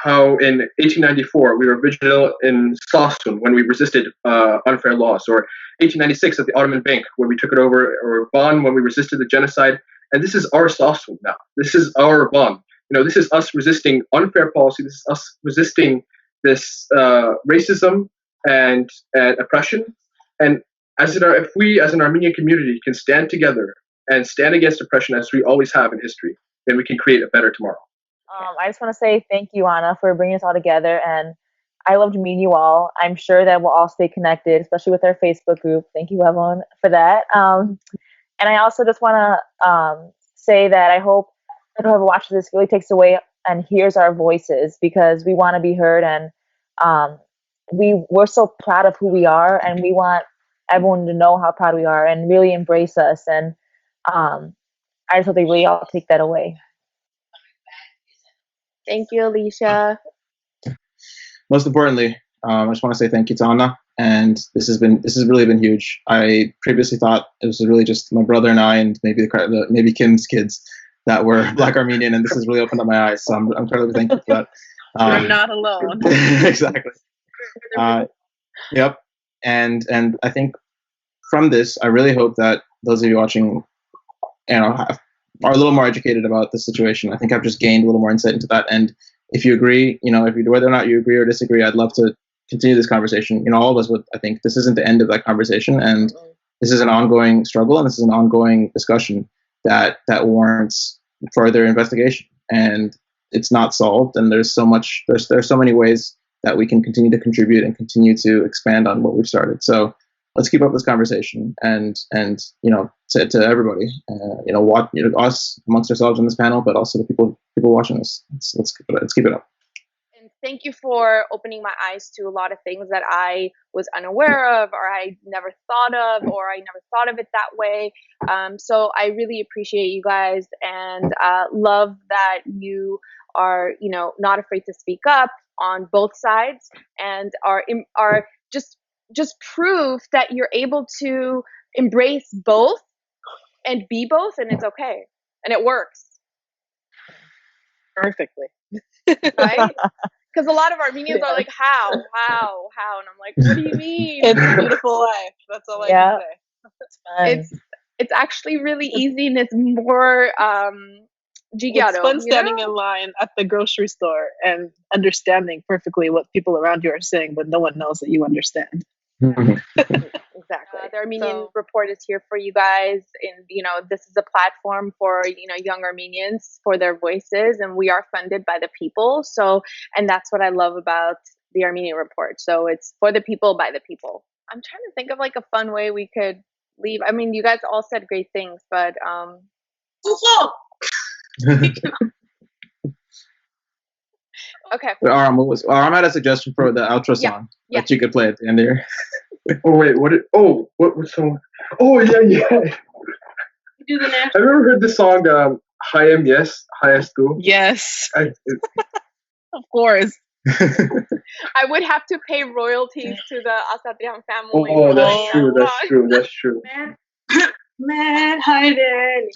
How in 1894 we were vigilant in Sassoon when we resisted unfair laws, or 1896 at the Ottoman Bank when we took it over, or Bonn when we resisted the genocide. And this is our Sassoon now. This is our Bonn. This is us resisting unfair policy. This is us resisting this racism and oppression. And if we as an Armenian community can stand together and stand against oppression as we always have in history, then we can create a better tomorrow. I just want to say thank you, Anna, for bringing us all together. And I loved meeting you all. I'm sure that we'll all stay connected, especially with our Facebook group. Thank you, Levon, for that. And I also just want to say that I hope whoever watches this really takes away and hears our voices, because we want to be heard, and we're so proud of who we are, and we want everyone to know how proud we are and really embrace us. And I just hope they really all take that away. Thank you, Alisha. Most importantly, I just want to say thank you to Anna, and this has really been huge. I previously thought it was really just my brother and I, and maybe maybe Kim's kids that were Black Armenian, and this has really opened up my eyes. So I'm incredibly thankful for that. You're not alone. Exactly. Yep. And I think from this, I really hope that those of you watching, are a little more educated about the situation. I think I've just gained a little more insight into that. And if you agree, whether or not you agree or disagree, I'd love to continue this conversation. All of us would. I think this isn't the end of that conversation, and this is an ongoing struggle, and this is an ongoing discussion that warrants further investigation. And it's not solved, and there's so many ways that we can continue to contribute and continue to expand on what we've started. So let's keep up this conversation, and to everybody, us amongst ourselves on this panel, but also the people watching us. Let's keep it up. And thank you for opening my eyes to a lot of things that I was unaware of, or I never thought of, or I never thought of it that way. So I really appreciate you guys, and love that you are, not afraid to speak up on both sides, and are just prove that you're able to embrace both and be both, and it's okay, and it works perfectly, right? Because a lot of Armenians are like, how, and I'm like, what do you mean? It's a beautiful life. That's all I can say. It's fun. It's actually really easy, and it's more it's fun standing in line at the grocery store and understanding perfectly what people around you are saying, but no one knows that you understand. Exactly. The Armenian Report is here for you guys, and this is a platform for young Armenians, for their voices, and we are funded by the people. So, and that's what I love about the Armenian Report. So it's for the people, by the people. I'm trying to think of like a fun way we could leave. I mean, you guys all said great things, but okay. Aram had a suggestion for the outro song that you could play at the end here. Oh wait, what song? Oh yeah. Do the national. I've ever heard the song Hayem Yes, Hayestu. Yes. Of course. I would have to pay royalties to the Asatrian family. Oh, that's true. Man, hiding.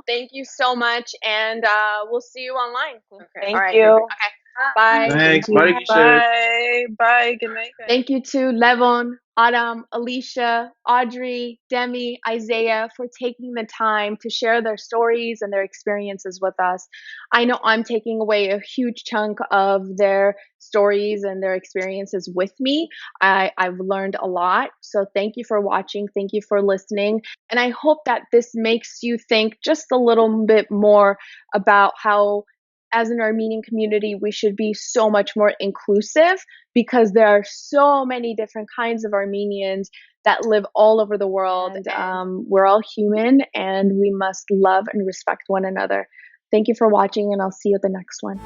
Thank you so much, and we'll see you online. Okay. Thank you. Okay. Bye. Thanks. Bye. Good night. Thank you to Levon, Aram, Alisha, Audri, Demi, Isaiah for taking the time to share their stories and their experiences with us. I know I'm taking away a huge chunk of their stories and their experiences with me. I've learned a lot. So thank you for watching. Thank you for listening. And I hope that this makes you think just a little bit more about how, as an Armenian community, we should be so much more inclusive, because there are so many different kinds of Armenians that live all over the world. And we're all human, and we must love and respect one another. Thank you for watching, and I'll see you at the next one.